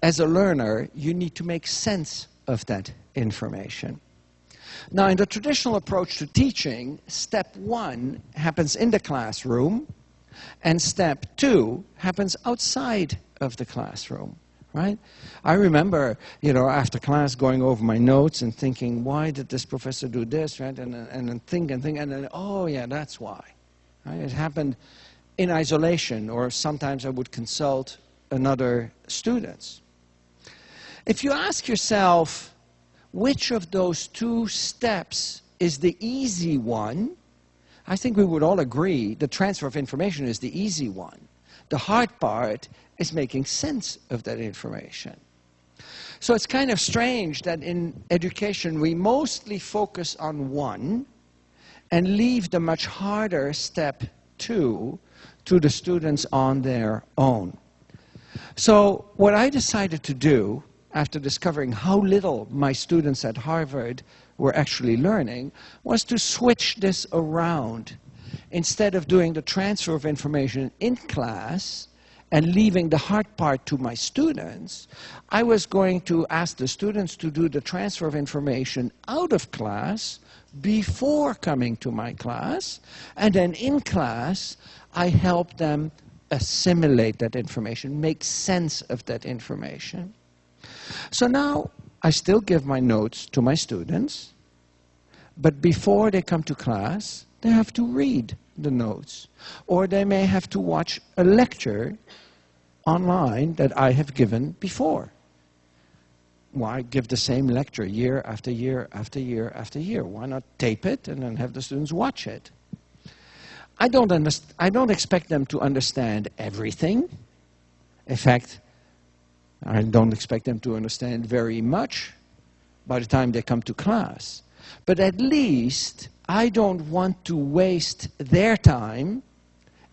Speaker 1: as a learner, you need to make sense of that information. Now, in the traditional approach to teaching, step one happens in the classroom, And step 2 happens outside of the classroom, right? I remember, after class going over my notes and thinking, why did this professor do this, right? And then think, and then, oh yeah, that's why. Right? It happened in isolation, or sometimes I would consult another students. If you ask yourself, which of those 2 steps is the easy one, I think we would all agree the transfer of information is the easy one. The hard part is making sense of that information. So it's kind of strange that in education we mostly focus on one and leave the much harder step 2 to the students on their own. So what I decided to do, after discovering how little my students at Harvard were actually learning, was to switch this around. Instead of doing the transfer of information in class and leaving the hard part to my students, I was going to ask the students to do the transfer of information out of class before coming to my class, and then in class I helped them assimilate that information, make sense of that information. So now I still give my notes to my students, but before they come to class, they have to read the notes, or they may have to watch a lecture online that I have given before. Why give the same lecture year after year after year after year? Why not tape it and then have the students watch it? I don't expect them to understand everything. In fact, I don't expect them to understand very much by the time they come to class. But at least I don't want to waste their time,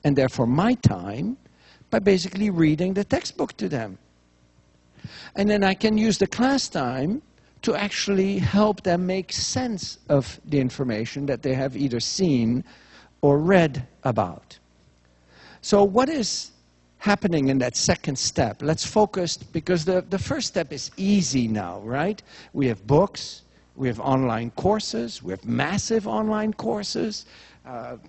Speaker 1: and therefore my time, by basically reading the textbook to them. And then I can use the class time to actually help them make sense of the information that they have either seen or read about. So what is happening in that second step? Let's focus, because the first step is easy now, right? We have books, we have online courses, we have massive online courses.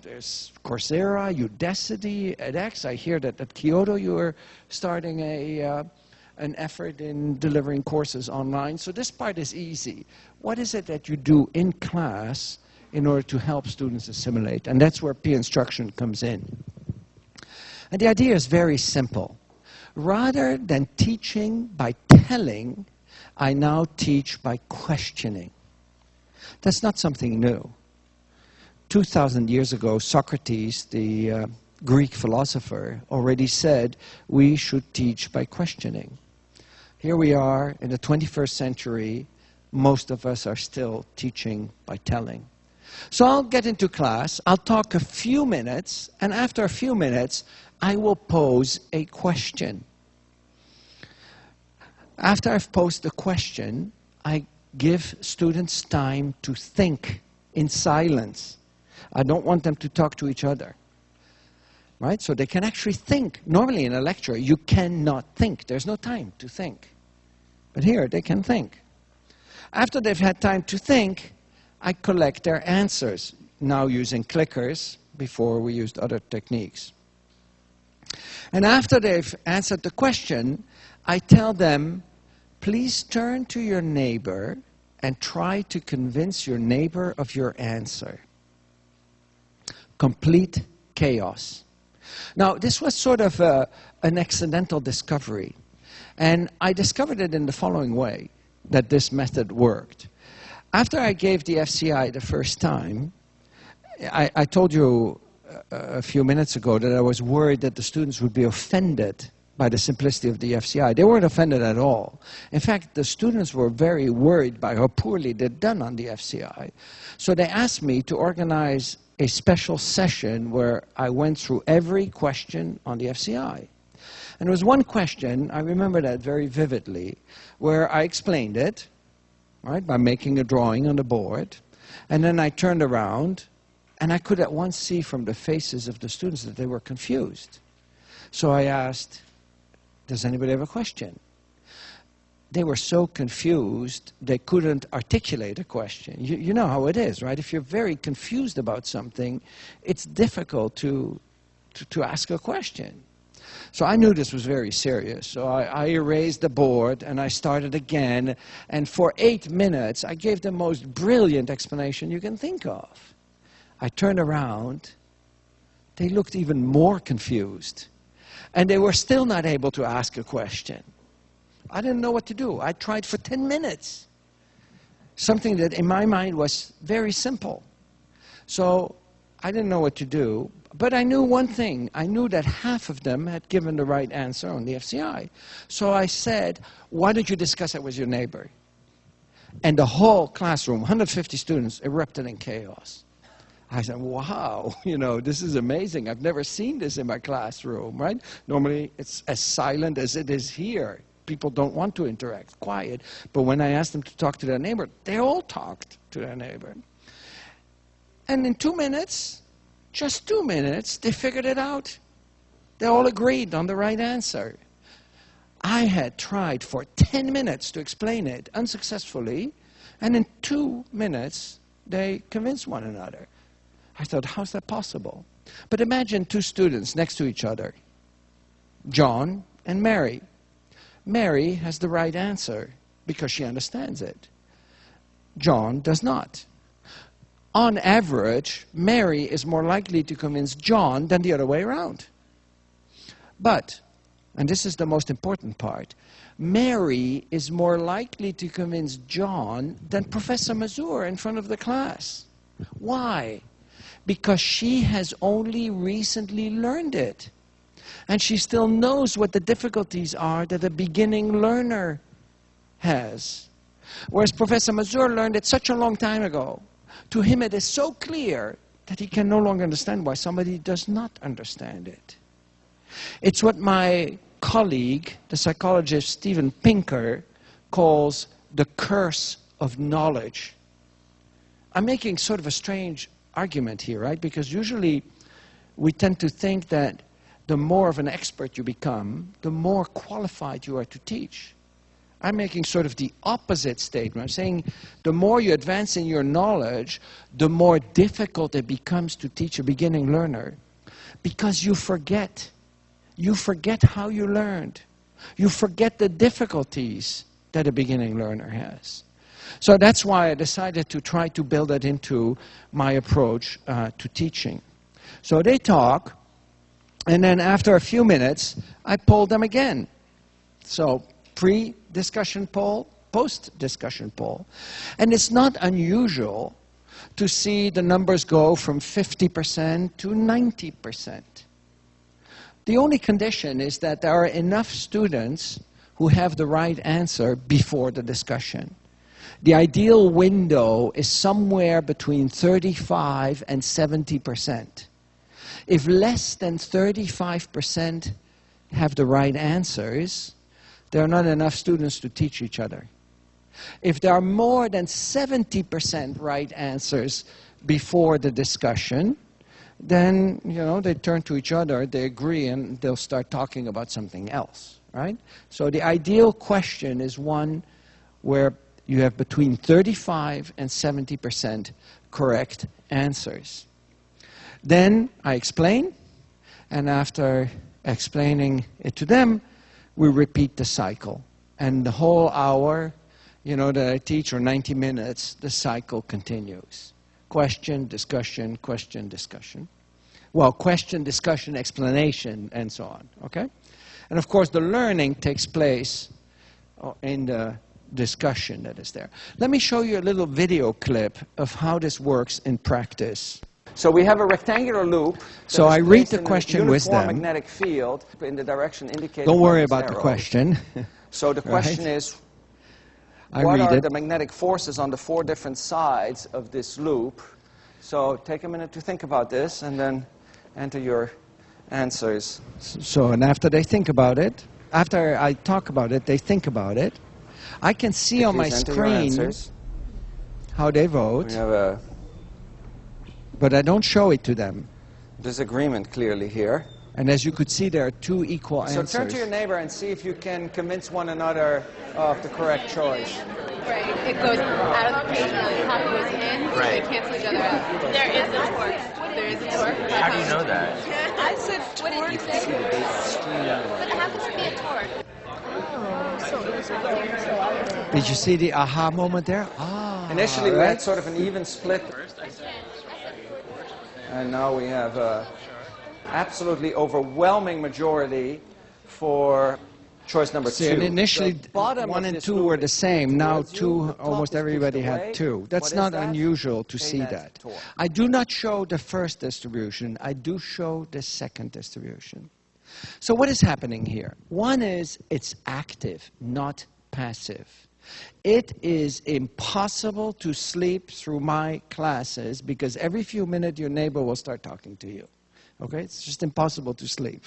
Speaker 1: There's Coursera, Udacity, edX. I hear that at Kyoto you are starting an effort in delivering courses online. So this part is easy. What is it that you do in class in order to help students assimilate? And that's where peer instruction comes in. And the idea is very simple. Rather than teaching by telling, I now teach by questioning. That's not something new. 2,000 years ago, Socrates, the Greek philosopher, already said we should teach by questioning. Here we are in the 21st century. Most of us are still teaching by telling. So I'll get into class, I'll talk a few minutes, and after a few minutes, I will pose a question. After I've posed the question, I give students time to think in silence. I don't want them to talk to each other, right? So they can actually think. Normally in a lecture, you cannot think. There's no time to think. But here, they can think. After they've had time to think, I collect their answers, now using clickers. Before we used other techniques. And after they've answered the question, I tell them, please turn to your neighbor and try to convince your neighbor of your answer. Complete chaos. Now, this was sort of an accidental discovery. And I discovered it in the following way, that this method worked. After I gave the FCI the first time, I told you a few minutes ago that I was worried that the students would be offended by the simplicity of the FCI. They weren't offended at all. In fact, the students were very worried by how poorly they'd done on the FCI. So they asked me to organize a special session where I went through every question on the FCI. And there was one question, I remember that very vividly, where I explained it, right, by making a drawing on the board, and then I turned around, and I could at once see from the faces of the students that they were confused. So I asked, does anybody have a question? They were so confused, they couldn't articulate a question. You know how it is, right? If you're very confused about something, it's difficult to to ask a question. So I knew this was very serious. So I erased the board and I started again. And for 8 minutes, I gave the most brilliant explanation you can think of. I turned around. They looked even more confused. And they were still not able to ask a question. I didn't know what to do. I tried for 10 minutes. Something that in my mind was very simple. So I didn't know what to do. But I knew one thing. I knew that half of them had given the right answer on the FCI. So I said, why don't you discuss it with your neighbor? And the whole classroom, 150 students, erupted in chaos. I said, wow, you know, this is amazing. I've never seen this in my classroom, right? Normally, it's as silent as it is here. People don't want to interact, quiet. But when I asked them to talk to their neighbor, they all talked to their neighbor. And in 2 minutes, just 2 minutes, they figured it out. They all agreed on the right answer. I had tried for 10 minutes to explain it unsuccessfully, and in 2 minutes, they convinced one another. I thought, how's that possible? But imagine 2 students next to each other, John and Mary. Mary has the right answer because she understands it. John does not. On average, Mary is more likely to convince John than the other way around. But, and this is the most important part, Mary is more likely to convince John than Professor Mazur in front of the class. Why? Because she has only recently learned it. And she still knows what the difficulties are that a beginning learner has. Whereas Professor Mazur learned it such a long time ago. To him it is so clear that he can no longer understand why somebody does not understand it. It's what my colleague, the psychologist Steven Pinker, calls the curse of knowledge. I'm making sort of a strange argument here, right? Because usually we tend to think that the more of an expert you become, the more qualified you are to teach. I'm making sort of the opposite statement. I'm saying the more you advance in your knowledge, the more difficult it becomes to teach a beginning learner. Because you forget. You forget how you learned. You forget the difficulties that a beginning learner has. So that's why I decided to try to build that into my approach to teaching. So they talk, and then after a few minutes, I poll them again. So pre-discussion poll, post-discussion poll. And it's not unusual to see the numbers go from 50% to 90%. The only condition is that there are enough students who have the right answer before the discussion. The ideal window is somewhere between 35 and 70%. If less than 35% have the right answers, there are not enough students to teach each other. If there are more than 70% right answers before the discussion, then, you know, they turn to each other, they agree, and they'll start talking about something else, right? So the ideal question is one where you have between 35 and 70% correct answers. Then I explain, and after explaining it to them, we repeat the cycle. And the whole hour, you know, that I teach, or 90 minutes, the cycle continues. Question, discussion, question, discussion. Well, question, discussion, explanation, and so on, okay? And of course, the learning takes place in the discussion that is there. Let me show you a little video clip of how this works in practice. So we have a rectangular loop. So I read the question with them. Magnetic field in the direction indicated. Don't worry about the question. So the question is, what are the magnetic forces on the 4 different sides of this loop? So take a minute to think about this and then enter your answers. So, and after they think about it, after I talk about it, they think about it. I can see on my screen how they vote, but I don't show it to them. Disagreement clearly here. And as you could see, there are 2 equal answers. So turn to your neighbor and see if you can convince one another of the correct choice.
Speaker 2: Right. It goes out of the page and the top goes in. Right. They cancel each other out. There is a torque. There is a torque.
Speaker 3: How do you know that?
Speaker 2: said
Speaker 3: What did you
Speaker 2: torque.
Speaker 3: say? But how could it be a torque?
Speaker 2: Oh, so it was right there. So I was
Speaker 1: Did you see the aha moment there? Ah,
Speaker 4: Initially, we
Speaker 1: right?
Speaker 4: had sort of an even split, and now we have an absolutely overwhelming majority for choice number
Speaker 1: See,
Speaker 4: two.
Speaker 1: and initially,
Speaker 4: The bottom
Speaker 1: 1
Speaker 4: of
Speaker 1: and
Speaker 4: this
Speaker 1: 2
Speaker 4: loop
Speaker 1: were the
Speaker 4: is
Speaker 1: same. Now,
Speaker 4: towards you.
Speaker 1: 2,
Speaker 4: The top
Speaker 1: almost
Speaker 4: is pushed
Speaker 1: everybody
Speaker 4: away.
Speaker 1: had 2. That's
Speaker 4: What is
Speaker 1: not
Speaker 4: that?
Speaker 1: unusual to
Speaker 4: Okay,
Speaker 1: see
Speaker 4: that's
Speaker 1: that.
Speaker 4: torque.
Speaker 1: I do not show the first distribution. I do show the second distribution. So what is happening here? One is it's active, not passive. It is impossible to sleep through my classes because every few minutes your neighbor will start talking to you. Okay? It's just impossible to sleep.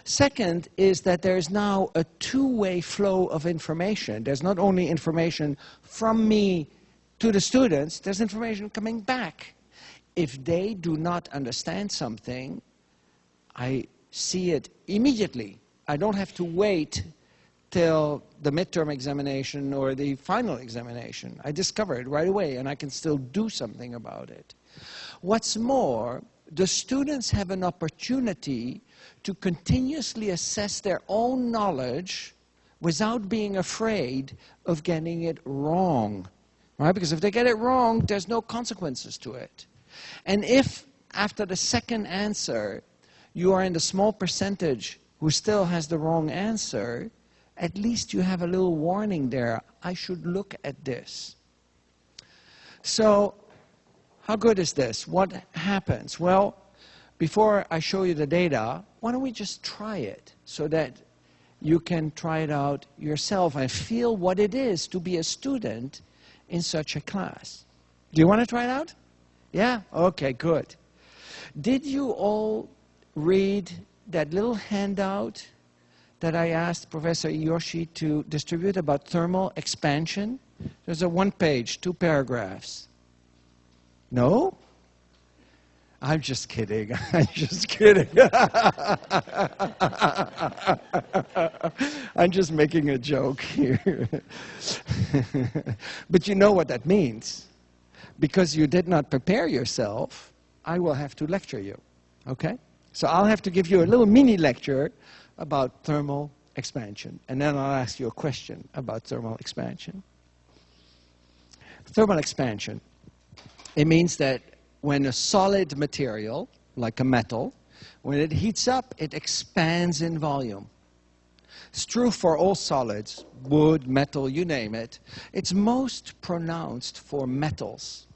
Speaker 1: Second is that there is now a two-way flow of information. There's not only information from me to the students, there's information coming back. If they do not understand something, I see it immediately. I don't have to wait till the midterm examination or the final examination. I discover it right away, and I can still do something about it. What's more, the students have an opportunity to continuously assess their own knowledge without being afraid of getting it wrong. Right? Because if they get it wrong, there's no consequences to it. And if, after the second answer, you are in the small percentage who still has the wrong answer, at least you have a little warning there. I should look at this. So, how good is this? What happens? Well, before I show you the data, why don't we just try it so that you can try it out yourself and feel what it is to be a student in such a class. Do you want to try it out? Yeah? Okay, good. Did you all read that little handout that I asked Professor Yoshi to distribute about thermal expansion? There's a 1 page, 2 paragraphs. No? I'm just kidding. I'm just kidding. I'm just making a joke here. But you know what that means. Because you did not prepare yourself, I will have to lecture you. Okay? So I'll have to give you a little mini lecture about thermal expansion. And then I'll ask you a question about thermal expansion. Thermal expansion. It means that when a solid material, like a metal, when it heats up, it expands in volume. It's true for all solids, wood, metal, you name it. It's most pronounced for metals.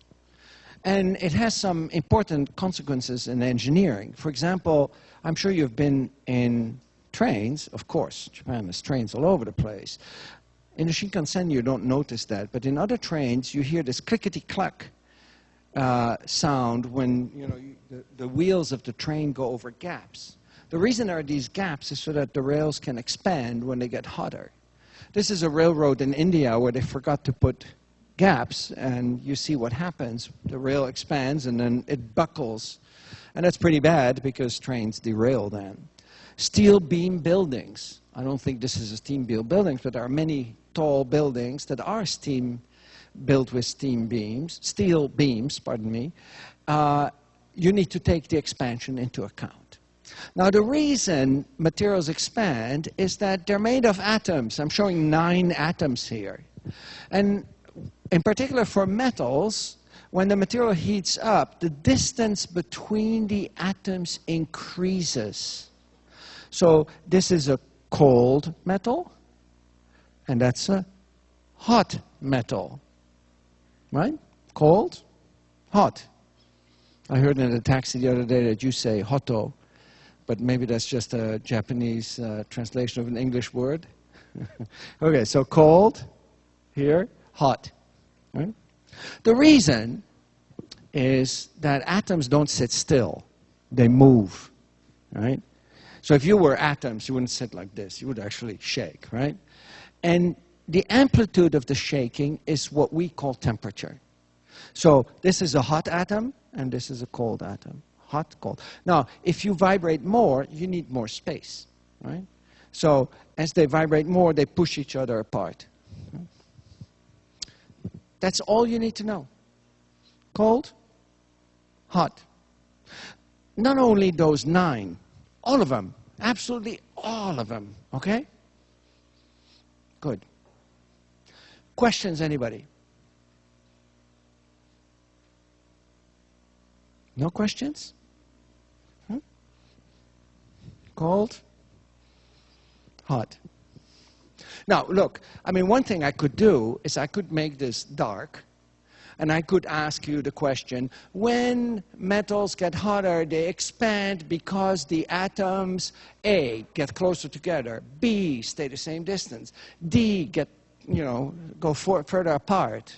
Speaker 1: And it has some important consequences in engineering. For example, I'm sure you've been in trains. Of course, Japan has trains all over the place. In the Shinkansen, you don't notice that. But in other trains, you hear this clickety-clack sound when the wheels of the train go over gaps. The reason there are these gaps is so that the rails can expand when they get hotter. This is a railroad in India where they forgot to put gaps, and you see what happens. The rail expands and then it buckles. And that's pretty bad because trains derail then. Steel beam buildings. I don't think this is a steam beam building, but there are many tall buildings that are built with steel beams, pardon me. You need to take the expansion into account. Now, the reason materials expand is that they're made of atoms. I'm showing 9 atoms here. And in particular for metals, when the material heats up, the distance between the atoms increases. So this is a cold metal, and that's a hot metal. Right? Cold, hot. I heard in a taxi the other day that you say hoto, but maybe that's just a Japanese translation of an English word. Okay, so cold, here, hot. Right? The reason is that atoms don't sit still. They move. Right? So if you were atoms, you wouldn't sit like this. You would actually shake, right? And the amplitude of the shaking is what we call temperature. So this is a hot atom, and this is a cold atom. Hot, cold. Now, if you vibrate more, you need more space, right? So as they vibrate more, they push each other apart. That's all you need to know. Cold, hot. Not only those 9, All of them. Absolutely all of them. Okay? Good. Questions, anybody? No questions? Cold? Hot? Now, look, I mean, one thing I could do is I could make this dark, and I could ask you the question, when metals get hotter, they expand because the atoms, A, get closer together, B, stay the same distance, D, get, go further apart.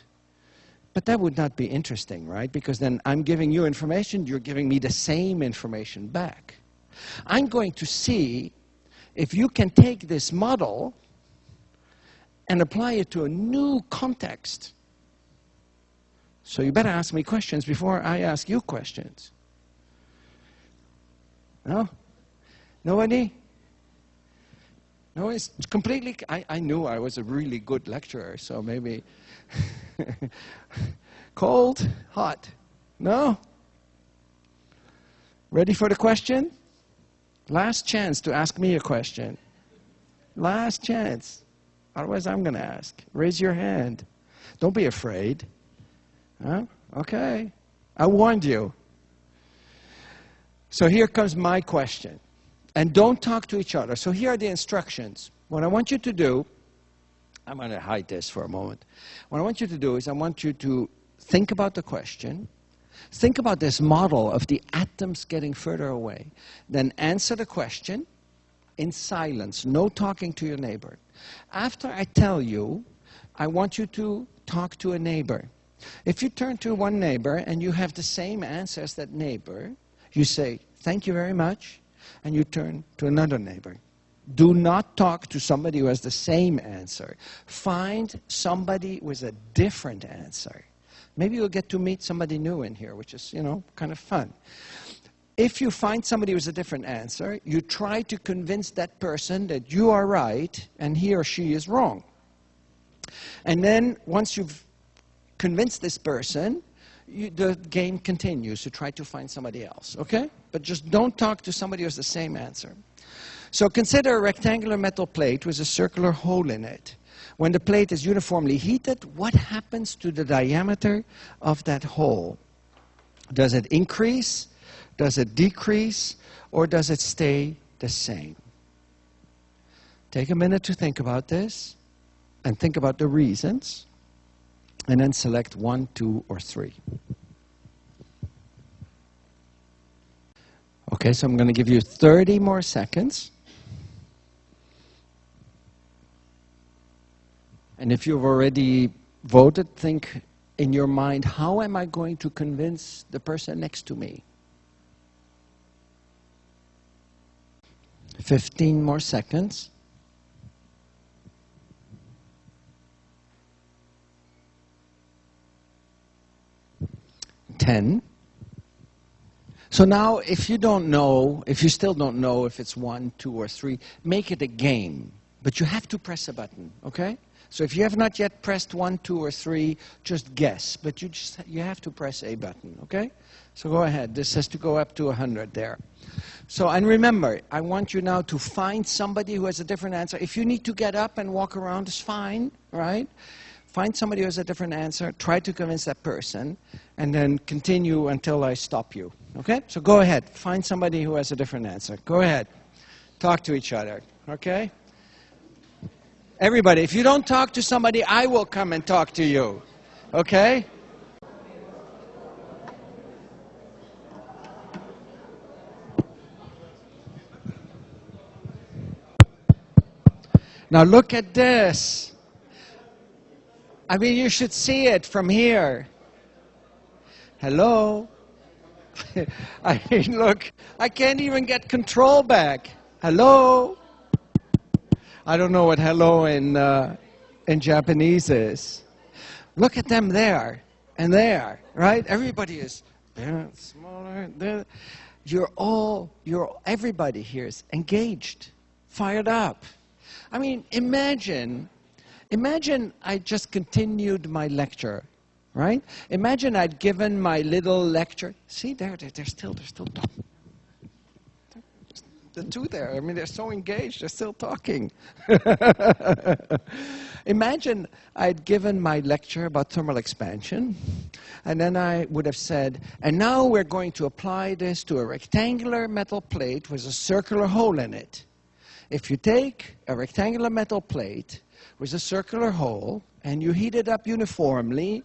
Speaker 1: But that would not be interesting, right? Because then I'm giving you information, you're giving me the same information back. I'm going to see if you can take this model and apply it to a new context. So you better ask me questions before I ask you questions. No? Nobody? No, it's completely, I knew I was a really good lecturer, so maybe cold, hot. No? Ready for the question? Last chance to ask me a question. Last chance. Otherwise, I'm going to ask. Raise your hand. Don't be afraid. Huh? Okay. I warned you. So here comes my question. And don't talk to each other. So here are the instructions. What I want you to do, I'm going to hide this for a moment. What I want you to do is I want you to think about the question. Think about this model of the atoms getting further away. Then answer the question in silence, no talking to your neighbor. After I tell you, I want you to talk to a neighbor. If you turn to one neighbor and you have the same answer as that neighbor, you say, thank you very much, and you turn to another neighbor. Do not talk to somebody who has the same answer. Find somebody with a different answer. Maybe you'll get to meet somebody new in here, which is, kind of fun. If you find somebody with a different answer, you try to convince that person that you are right and he or she is wrong. And then once you've convinced this person, the game continues to try to find somebody else, okay? But just don't talk to somebody who has the same answer. So consider a rectangular metal plate with a circular hole in it. When the plate is uniformly heated, what happens to the diameter of that hole? Does it increase? Does it decrease? Or does it stay the same? Take a minute to think about this and think about the reasons, and then select 1, 2, or 3. Okay, so I'm going to give you 30 more seconds. And if you've already voted, think in your mind, how am I going to convince the person next to me? 15 more seconds. 10. So now, if you don't know, if you still don't know if it's 1, 2, or 3, make it a game. But you have to press a button, okay? So if you have not yet pressed 1, 2, or 3, just guess. But you have to press a button, okay? So go ahead. This has to go up to 100 there. So, and remember, I want you now to find somebody who has a different answer. If you need to get up and walk around, it's fine, right? Find somebody who has a different answer, try to convince that person, and then continue until I stop you, okay? So go ahead. Find somebody who has a different answer. Go ahead. Talk to each other, okay? Everybody, if you don't talk to somebody, I will come and talk to you, okay? Now look at this. I mean, you should see it from here. Hello? I mean, look, I can't even get control back. Hello? I don't know what hello in Japanese is. Look at them there and there, right? Everybody is there, smaller, there. Everybody here is engaged, fired up. I mean, imagine I just continued my lecture, right? Imagine I'd given my little lecture. See, they're still the two there. I mean, they're so engaged, they're still talking. Imagine I'd given my lecture about thermal expansion, and then I would have said, and now we're going to apply this to a rectangular metal plate with a circular hole in it. If you take a rectangular metal plate with a circular hole, and you heat it up uniformly,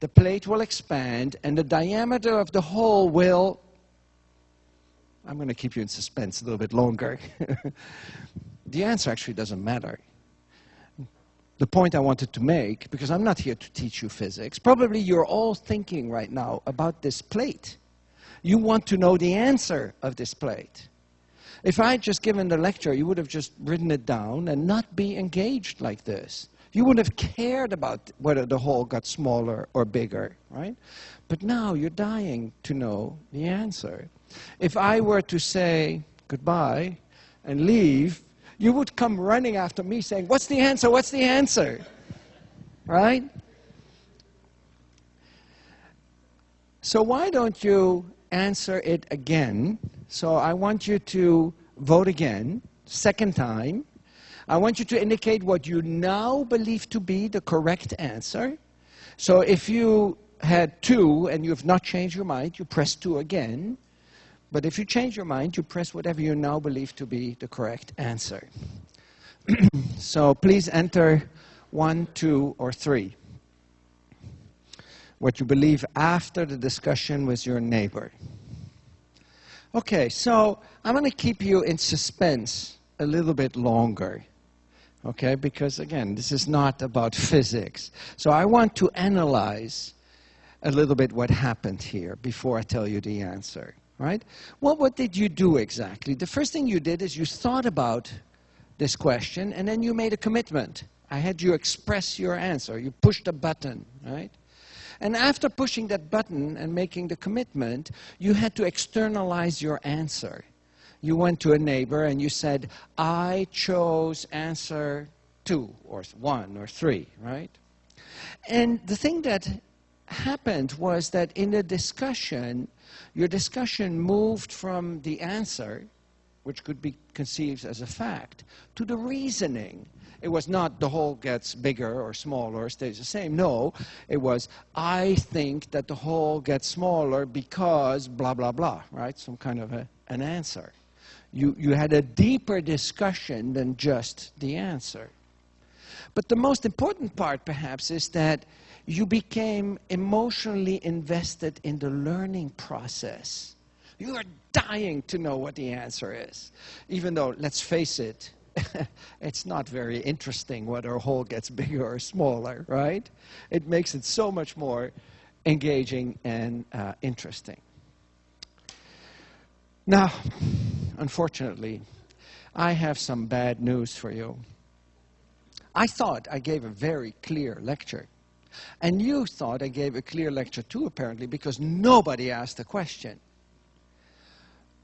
Speaker 1: the plate will expand, and the diameter of the hole will... I'm going to keep you in suspense a little bit longer. The answer actually doesn't matter. The point I wanted to make, because I'm not here to teach you physics, probably you're all thinking right now about this plate. You want to know the answer of this plate. If I had just given the lecture, you would have just written it down and not be engaged like this. You wouldn't have cared about whether the hole got smaller or bigger, right? But now you're dying to know the answer. If I were to say goodbye and leave, you would come running after me saying, what's the answer? What's the answer? Right? So why don't you answer it again? So I want you to vote again, second time. I want you to indicate what you now believe to be the correct answer. So if you had 2 and you have not changed your mind, you press 2 again. But if you change your mind, you press whatever you now believe to be the correct answer. So please enter 1, 2, or 3. What you believe after the discussion with your neighbor. Okay, so I'm going to keep you in suspense a little bit longer. Okay, because again, this is not about physics. So I want to analyze a little bit what happened here before I tell you the answer. Right? Well, what did you do exactly? The first thing you did is you thought about this question, and then you made a commitment. I had you express your answer. You pushed a button, right? And after pushing that button and making the commitment, you had to externalize your answer. You went to a neighbor and you said, I chose answer 2 or 1 or 3, right? And the thing that happened was that in the discussion, your discussion moved from the answer, which could be conceived as a fact, to the reasoning. It was not the hole gets bigger or smaller or stays the same. No, it was, I think that the hole gets smaller because blah, blah, blah, right? Some kind of an answer. You had a deeper discussion than just the answer. But the most important part, perhaps, is that you became emotionally invested in the learning process. You are dying to know what the answer is. Even though, let's face it, it's not very interesting whether a hole gets bigger or smaller, right? It makes it so much more engaging and interesting. Now, unfortunately, I have some bad news for you. I thought I gave a very clear lecture. And you thought I gave a clear lecture too, apparently, because nobody asked a question.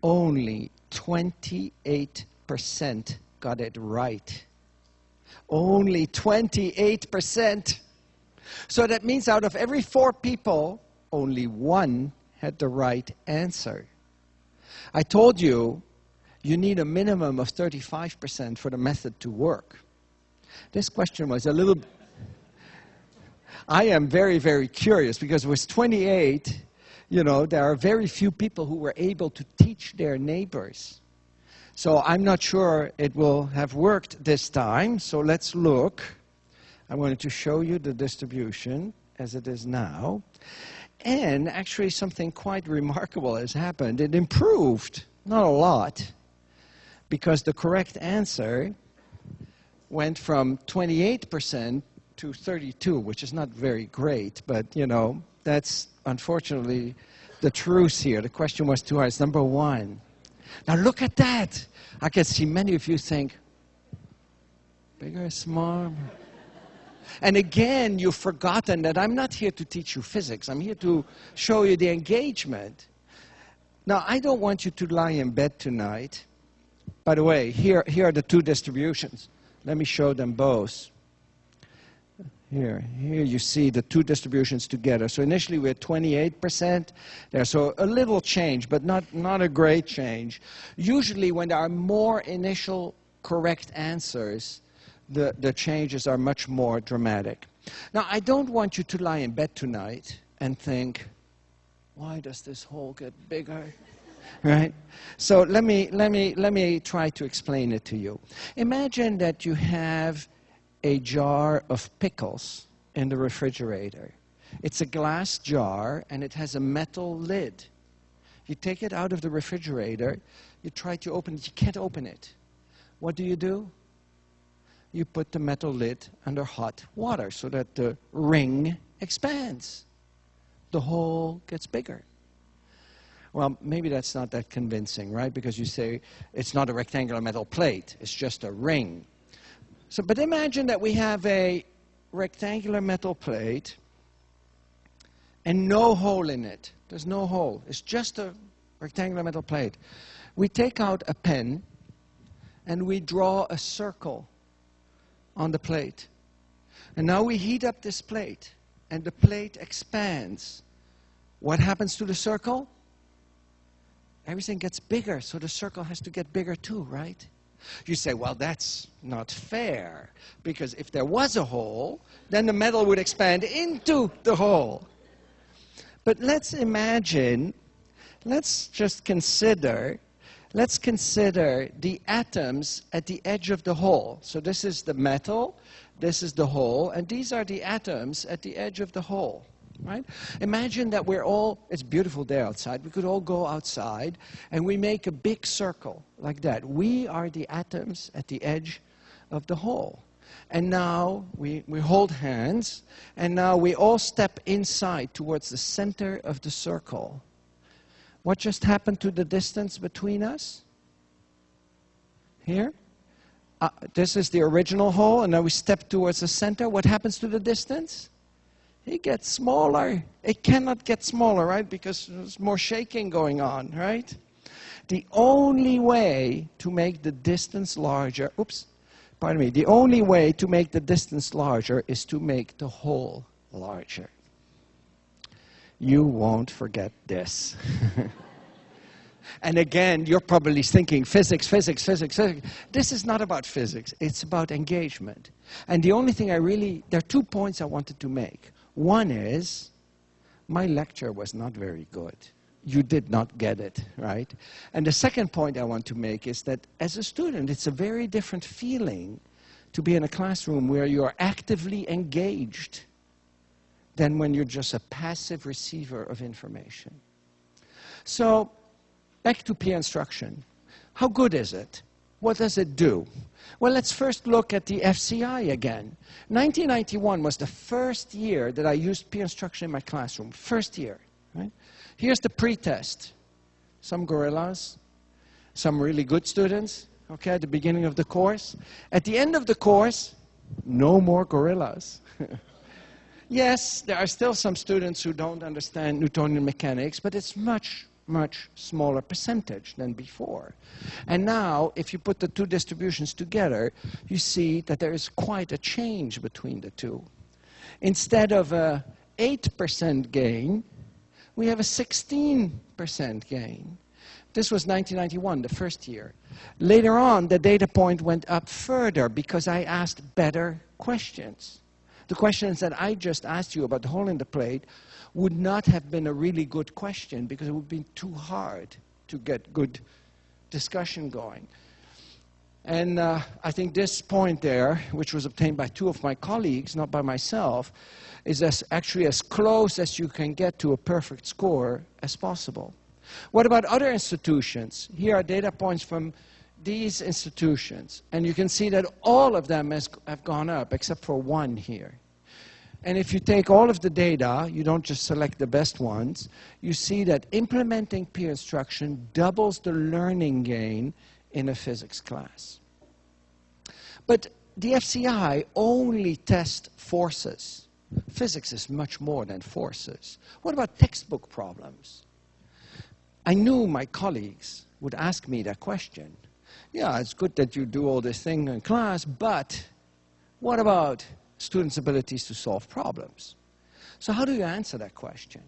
Speaker 1: Only 28% got it right. Only 28%. So that means out of every 4 people, only 1 had the right answer. I told you, you need a minimum of 35% for the method to work. This question was a little... I am very, very curious because with 28, you know, there are very few people who were able to teach their neighbors. So I'm not sure it will have worked this time. So let's look. I wanted to show you the distribution as it is now. And actually something quite remarkable has happened. It improved, not a lot, because the correct answer went from 28% to 32, which is not very great, but, you know, that's unfortunately the truth here. The question was too high. It's number 1. Now look at that. I can see many of you think, bigger, smaller. And again, you've forgotten that I'm not here to teach you physics. I'm here to show you the engagement. Now, I don't want you to lie in bed tonight. By the way, here are the 2 distributions. Let me show them both. Here you see the two distributions together. So initially we had 28% there, so a little change, but not a great change. Usually when there are more initial correct answers, the changes are much more dramatic. Now, I don't want you to lie in bed tonight and think, why does this hole get bigger? Right? So let me try to explain it to you. Imagine that you have a jar of pickles in the refrigerator. It's a glass jar and it has a metal lid. You take it out of the refrigerator, you try to open it, you can't open it. What do? You put the metal lid under hot water so that the ring expands. The hole gets bigger. Well, maybe that's not that convincing, right? Because you say it's not a rectangular metal plate, it's just a ring. So, but imagine that we have a rectangular metal plate and no hole in it. There's no hole. It's just a rectangular metal plate. We take out a pen and we draw a circle on the plate. And now we heat up this plate and the plate expands. What happens to the circle? Everything gets bigger, so the circle has to get bigger too, right? You say, well, that's not fair, because if there was a hole, then the metal would expand into the hole. But let's imagine, let's consider the atoms at the edge of the hole. So this is the metal, this is the hole, and these are the atoms at the edge of the hole. Right? Imagine that we're all, it's a beautiful day outside, we could all go outside and we make a big circle like that. We are the atoms at the edge of the hole. And now we hold hands and now we all step inside towards the center of the circle. What just happened to the distance between us? Here? This is the original hole and now we step towards the center. What happens to the distance? It gets smaller. It cannot get smaller, right? Because there's more shaking going on, right? The only way to make the distance larger, the only way to make the distance larger is to make the hole larger. You won't forget this. And again, you're probably thinking physics, physics, physics, physics. This is not about physics. It's about engagement. And the only thing there are 2 points I wanted to make. One is, my lecture was not very good. You did not get it, right? And the second point I want to make is that as a student, it's a very different feeling to be in a classroom where you are actively engaged than when you're just a passive receiver of information. So, back to peer instruction. How good is it? What does it do? Well, let's first look at the FCI again. 1991 was the first year that I used peer instruction in my classroom. First year. Right? Here's the pretest. Some gorillas, some really good students, okay, at the beginning of the course. At the end of the course, no more gorillas. Yes, there are still some students who don't understand Newtonian mechanics, but it's much smaller percentage than before. And now, if you put the two distributions together, you see that there is quite a change between the two. Instead of a 8% gain, we have a 16% gain. This was 1991, the first year. Later on, the data point went up further because I asked better questions. The questions that I just asked you about the hole in the plate would not have been a really good question because it would be too hard to get good discussion going. And I think this point there, which was obtained by 2 of my colleagues, not by myself, is actually as close as you can get to a perfect score as possible. What about other institutions? Here are data points from these institutions. And you can see that all of them have gone up, except for one here. And if you take all of the data, you don't just select the best ones, you see that implementing peer instruction doubles the learning gain in a physics class. But the FCI only tests forces. Physics is much more than forces. What about textbook problems? I knew my colleagues would ask me that question. Yeah, it's good that you do all this thing in class, but what about students' abilities to solve problems. So how do you answer that question?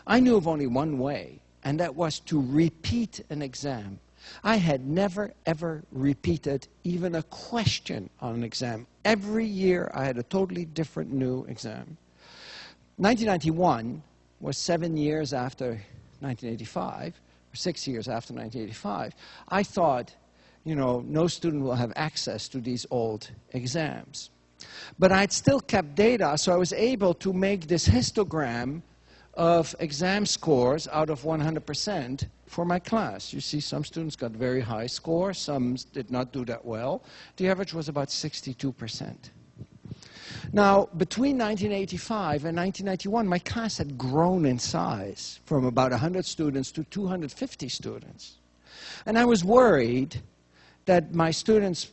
Speaker 1: I knew of only one way, and that was to repeat an exam. I had never, ever repeated even a question on an exam. Every year, I had a totally different new exam. 1991 was 7 years after 1985, or 6 years after 1985. I thought, you know, no student will have access to these old exams. But I'd still kept data, so I was able to make this histogram of exam scores out of 100% for my class. You see, some students got very high scores, some did not do that well. The average was about 62%. Now, between 1985 and 1991, my class had grown in size from about 100 students to 250 students. And I was worried that my students'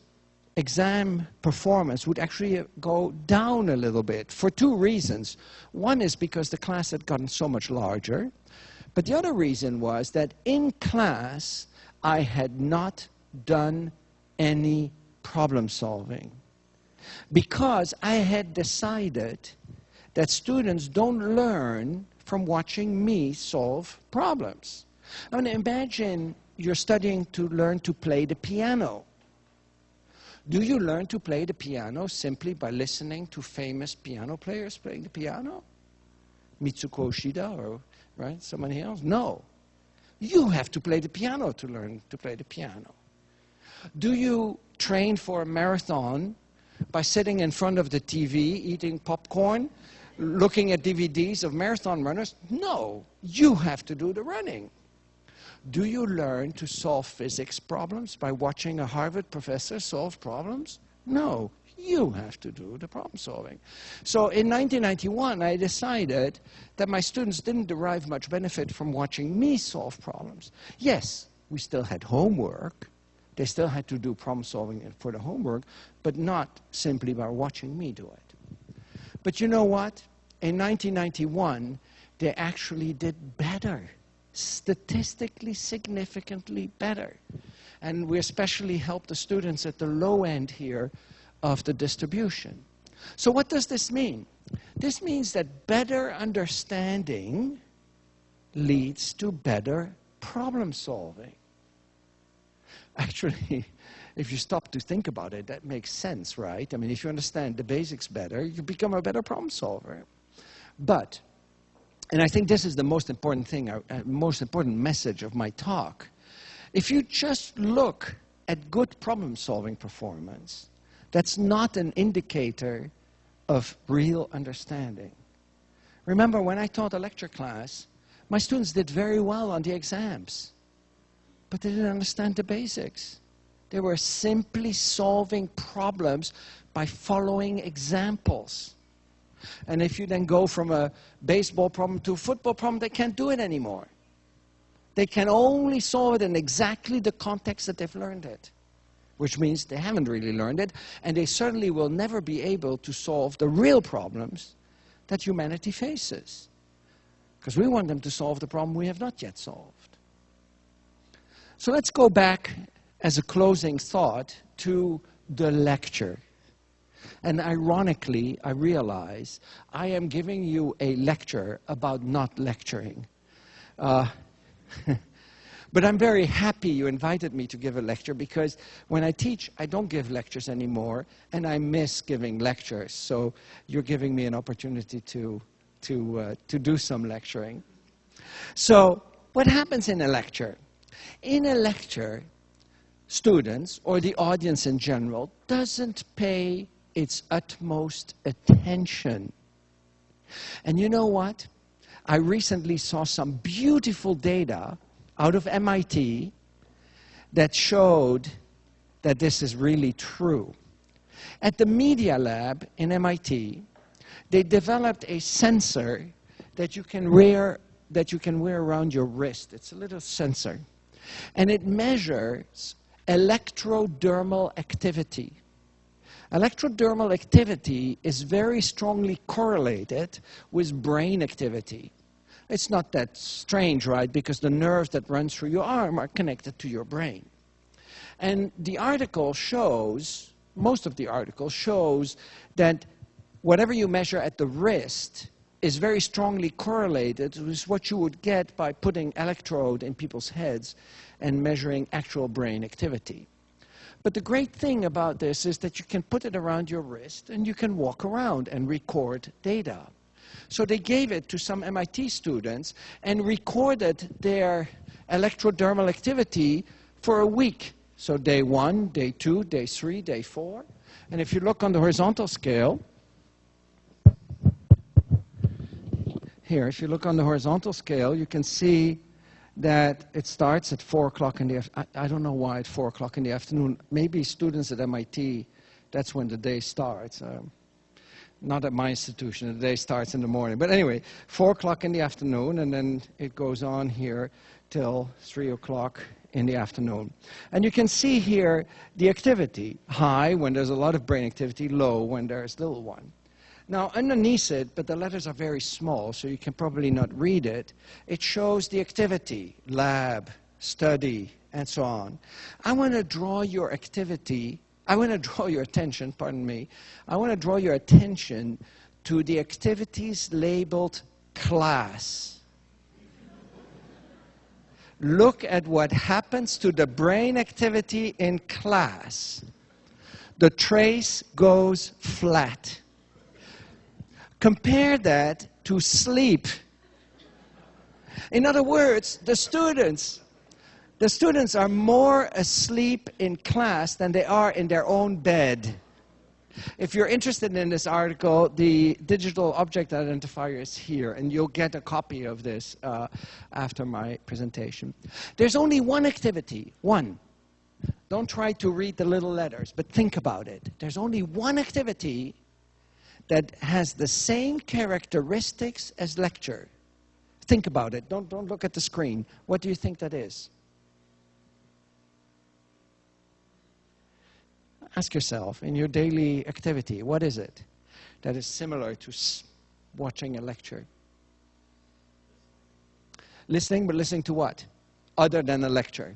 Speaker 1: exam performance would actually go down a little bit for two reasons. One is because the class had gotten so much larger, but the other reason was that in class I had not done any problem solving, because I had decided that students don't learn from watching me solve problems. I mean, imagine you're studying to learn to play the piano. Do you learn to play the piano simply by listening to famous piano players playing the piano? Mitsuko Shida or somebody else? No. You have to play the piano to learn to play the piano. Do you train for a marathon by sitting in front of the TV, eating popcorn, looking at DVDs of marathon runners? No. You have to do the running. Do you learn to solve physics problems by watching a Harvard professor solve problems? No, you have to do the problem solving. So in 1991, I decided that my students didn't derive much benefit from watching me solve problems. Yes, we still had homework. They still had to do problem solving for the homework, but not simply by watching me do it. But you know what? In 1991, they actually did better. Statistically significantly better. And we especially help the students at the low end here of the distribution. So what does this mean? This means that better understanding leads to better problem solving. Actually, if you stop to think about it, that makes sense, right? I mean, if you understand the basics better, you become a better problem solver. But and I think this is the most important thing, most important message of my talk. If you just look at good problem-solving performance, that's not an indicator of real understanding. Remember, when I taught a lecture class, my students did very well on the exams, but they didn't understand the basics. They were simply solving problems by following examples. And if you then go from a baseball problem to a football problem, they can't do it anymore. They can only solve it in exactly the context that they've learned it, which means they haven't really learned it, and they certainly will never be able to solve the real problems that humanity faces, because we want them to solve the problem we have not yet solved. So let's go back as a closing thought to the lecture. And ironically, I realize I am giving you a lecture about not lecturing. But I'm very happy you invited me to give a lecture, because when I teach, I don't give lectures anymore, and I miss giving lectures. So you're giving me an opportunity to do some lecturing. So what happens in a lecture? In a lecture, students, or the audience in general, doesn't pay its utmost attention. And you know what? I recently saw some beautiful data out of MIT that showed that this is really true. At the Media Lab in MIT, they developed a sensor that you can wear around your wrist. It's a little sensor. And it measures electrodermal activity. Electrodermal activity is very strongly correlated with brain activity. It's not that strange, right? Because the nerves that run through your arm are connected to your brain. And the article shows, most of the article shows that whatever you measure at the wrist is very strongly correlated with what you would get by putting electrode in people's heads and measuring actual brain activity. But the great thing about this is that you can put it around your wrist and you can walk around and record data. So they gave it to some MIT students and recorded their electrodermal activity for a week. So day 1, day 2, day 3, day 4. And if you look on the horizontal scale, here, if you look on the horizontal scale, you can see that it starts at 4 o'clock in the afternoon. I don't know why at 4 o'clock in the afternoon. Maybe students at MIT, that's when the day starts. Not at my institution, the day starts in the morning. But anyway, 4 o'clock in the afternoon, and then it goes on here till 3 o'clock in the afternoon. And you can see here the activity, high when there's a lot of brain activity, low when there's little one. Now, underneath it, but the letters are very small, so you can probably not read it, it shows the activity, lab, study, and so on. I want to draw your attention, I want to draw your attention to the activities labeled class. Look at what happens to the brain activity in class. The trace goes flat. Compare that to sleep. In other words, the students are more asleep in class than they are in their own bed. If you're interested in this article, the digital object identifier is here, and you'll get a copy of this after my presentation. There's only one activity, one. Don't try to read the little letters, but think about it. There's only one activity that has the same characteristics as lecture. Think about it. Don't look at the screen. What do you think that is? Ask yourself, in your daily activity, what is it that is similar to watching a lecture? Listening, but listening to what? Other than a lecture.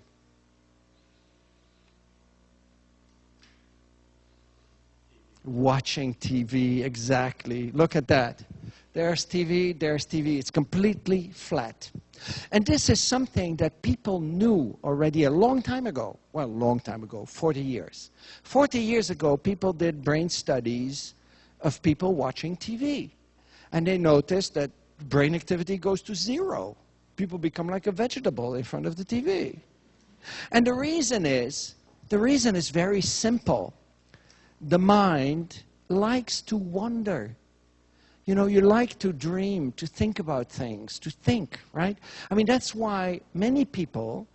Speaker 1: Watching TV, exactly. Look at that. There's TV, there's TV. It's completely flat. And this is something that people knew already a long time ago. Well, a long time ago, 40 years. 40 years ago, people did brain studies of people watching TV. And they noticed that brain activity goes to 0. People become like a vegetable in front of the TV. And the reason is very simple. The mind likes to wonder. You know, you like to dream, to think about things, to think, right? I mean, that's why many people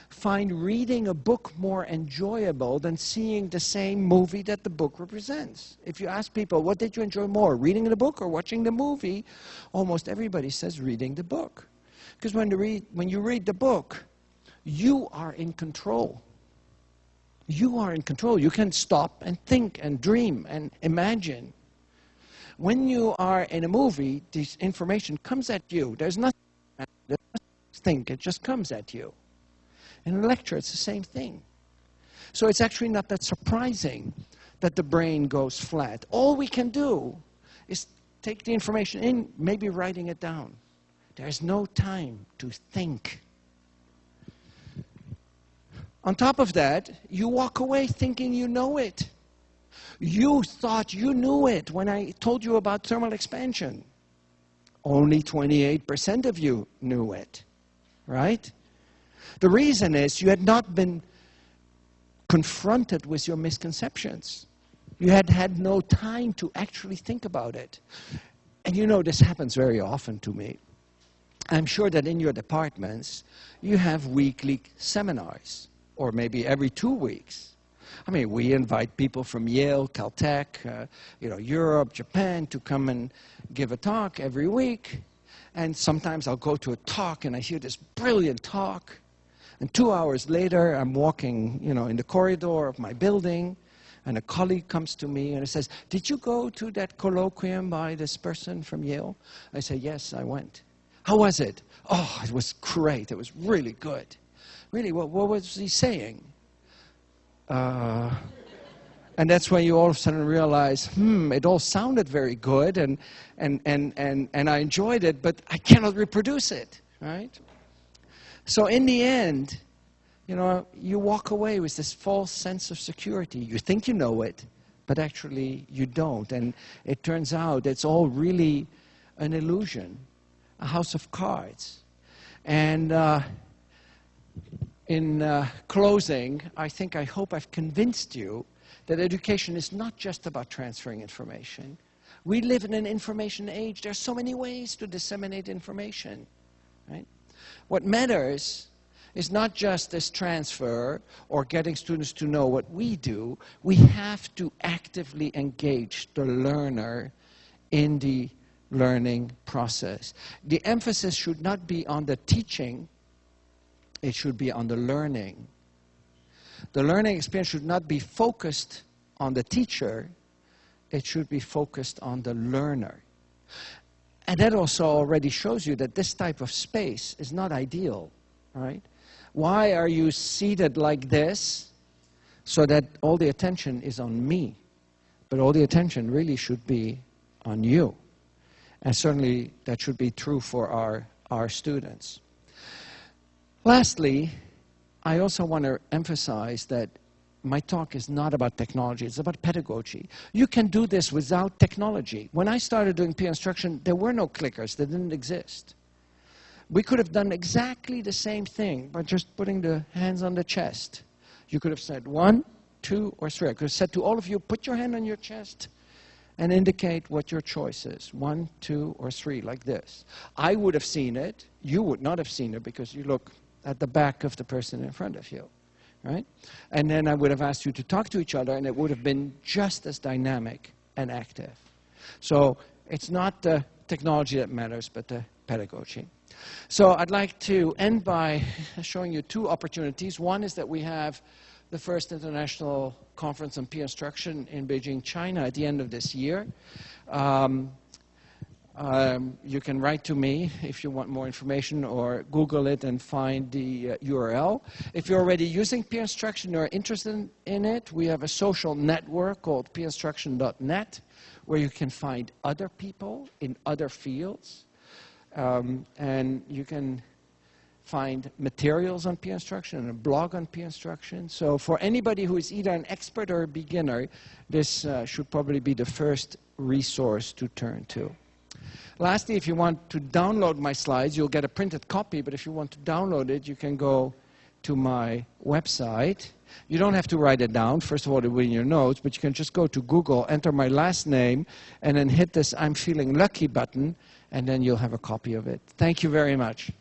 Speaker 1: find reading a book more enjoyable than seeing the same movie that the book represents. If you ask people, what did you enjoy more, reading the book or watching the movie? Almost everybody says reading the book. Because when you read the book, you are in control. You are in control. You can stop and think and dream and imagine. When you are in a movie, this information comes at you. There's nothing to think. It just comes at you. In a lecture, it's the same thing. So it's actually not that surprising that the brain goes flat. All we can do is take the information in, maybe writing it down. There's no time to think. On top of that, you walk away thinking you know it. You thought you knew it when I told you about thermal expansion. Only 28% of you knew it, right? The reason is you had not been confronted with your misconceptions. You had had no time to actually think about it. And you know, this happens very often to me. I'm sure that in your departments, you have weekly seminars, or maybe every 2 weeks. I mean, we invite people from Yale, Caltech, Europe, Japan to come and give a talk every week. And sometimes I'll go to a talk and I hear this brilliant talk. And 2 hours later, I'm walking, in the corridor of my building, and a colleague comes to me and says, "Did you go to that colloquium by this person from Yale?" I say, "Yes, I went." "How was it?" "Oh, it was great. It was really good." "Really? What was he saying?" And that's when you all of a sudden realize, it all sounded very good, and I enjoyed it, but I cannot reproduce it, right? So in the end, you know, you walk away with this false sense of security. You think you know it, but actually you don't. And it turns out it's all really an illusion, a house of cards. And in closing, I hope I've convinced you that education is not just about transferring information. We live in an information age. There are so many ways to disseminate information, right? What matters is not just this transfer or getting students to know what we do. We have to actively engage the learner in the learning process. The emphasis should not be on the teaching, it should be on the learning. The learning experience should not be focused on the teacher, it should be focused on the learner. And that also already shows you that this type of space is not ideal, right? Why are you seated like this? So that all the attention is on me, but all the attention really should be on you. And certainly that should be true for our students. Lastly, I also want to emphasize that my talk is not about technology, it's about pedagogy. You can do this without technology. When I started doing peer instruction, there were no clickers, they didn't exist. We could have done exactly the same thing by just putting the hands on the chest. You could have said 1, 2, or 3. I could have said to all of you, put your hand on your chest and indicate what your choice is, 1, 2, or 3, like this. I would have seen it, you would not have seen it because you look at the back of the person in front of you, right? And then I would have asked you to talk to each other, and it would have been just as dynamic and active. So it's not the technology that matters, but the pedagogy. So I'd like to end by showing you 2 opportunities. One is that we have the first international conference on peer instruction in Beijing, China at the end of this year. You can write to me if you want more information, or Google it and find the URL. If you're already using peer instruction or interested in it, we have a social network called peerinstruction.net where you can find other people in other fields. And you can find materials on peer instruction and a blog on peer instruction. So for anybody who is either an expert or a beginner, this should probably be the first resource to turn to. Lastly, if you want to download my slides, you'll get a printed copy, but if you want to download it, you can go to my website. You don't have to write it down. First of all, it will be in your notes, but you can just go to Google, enter my last name, and then hit this I'm feeling lucky button, and then you'll have a copy of it. Thank you very much.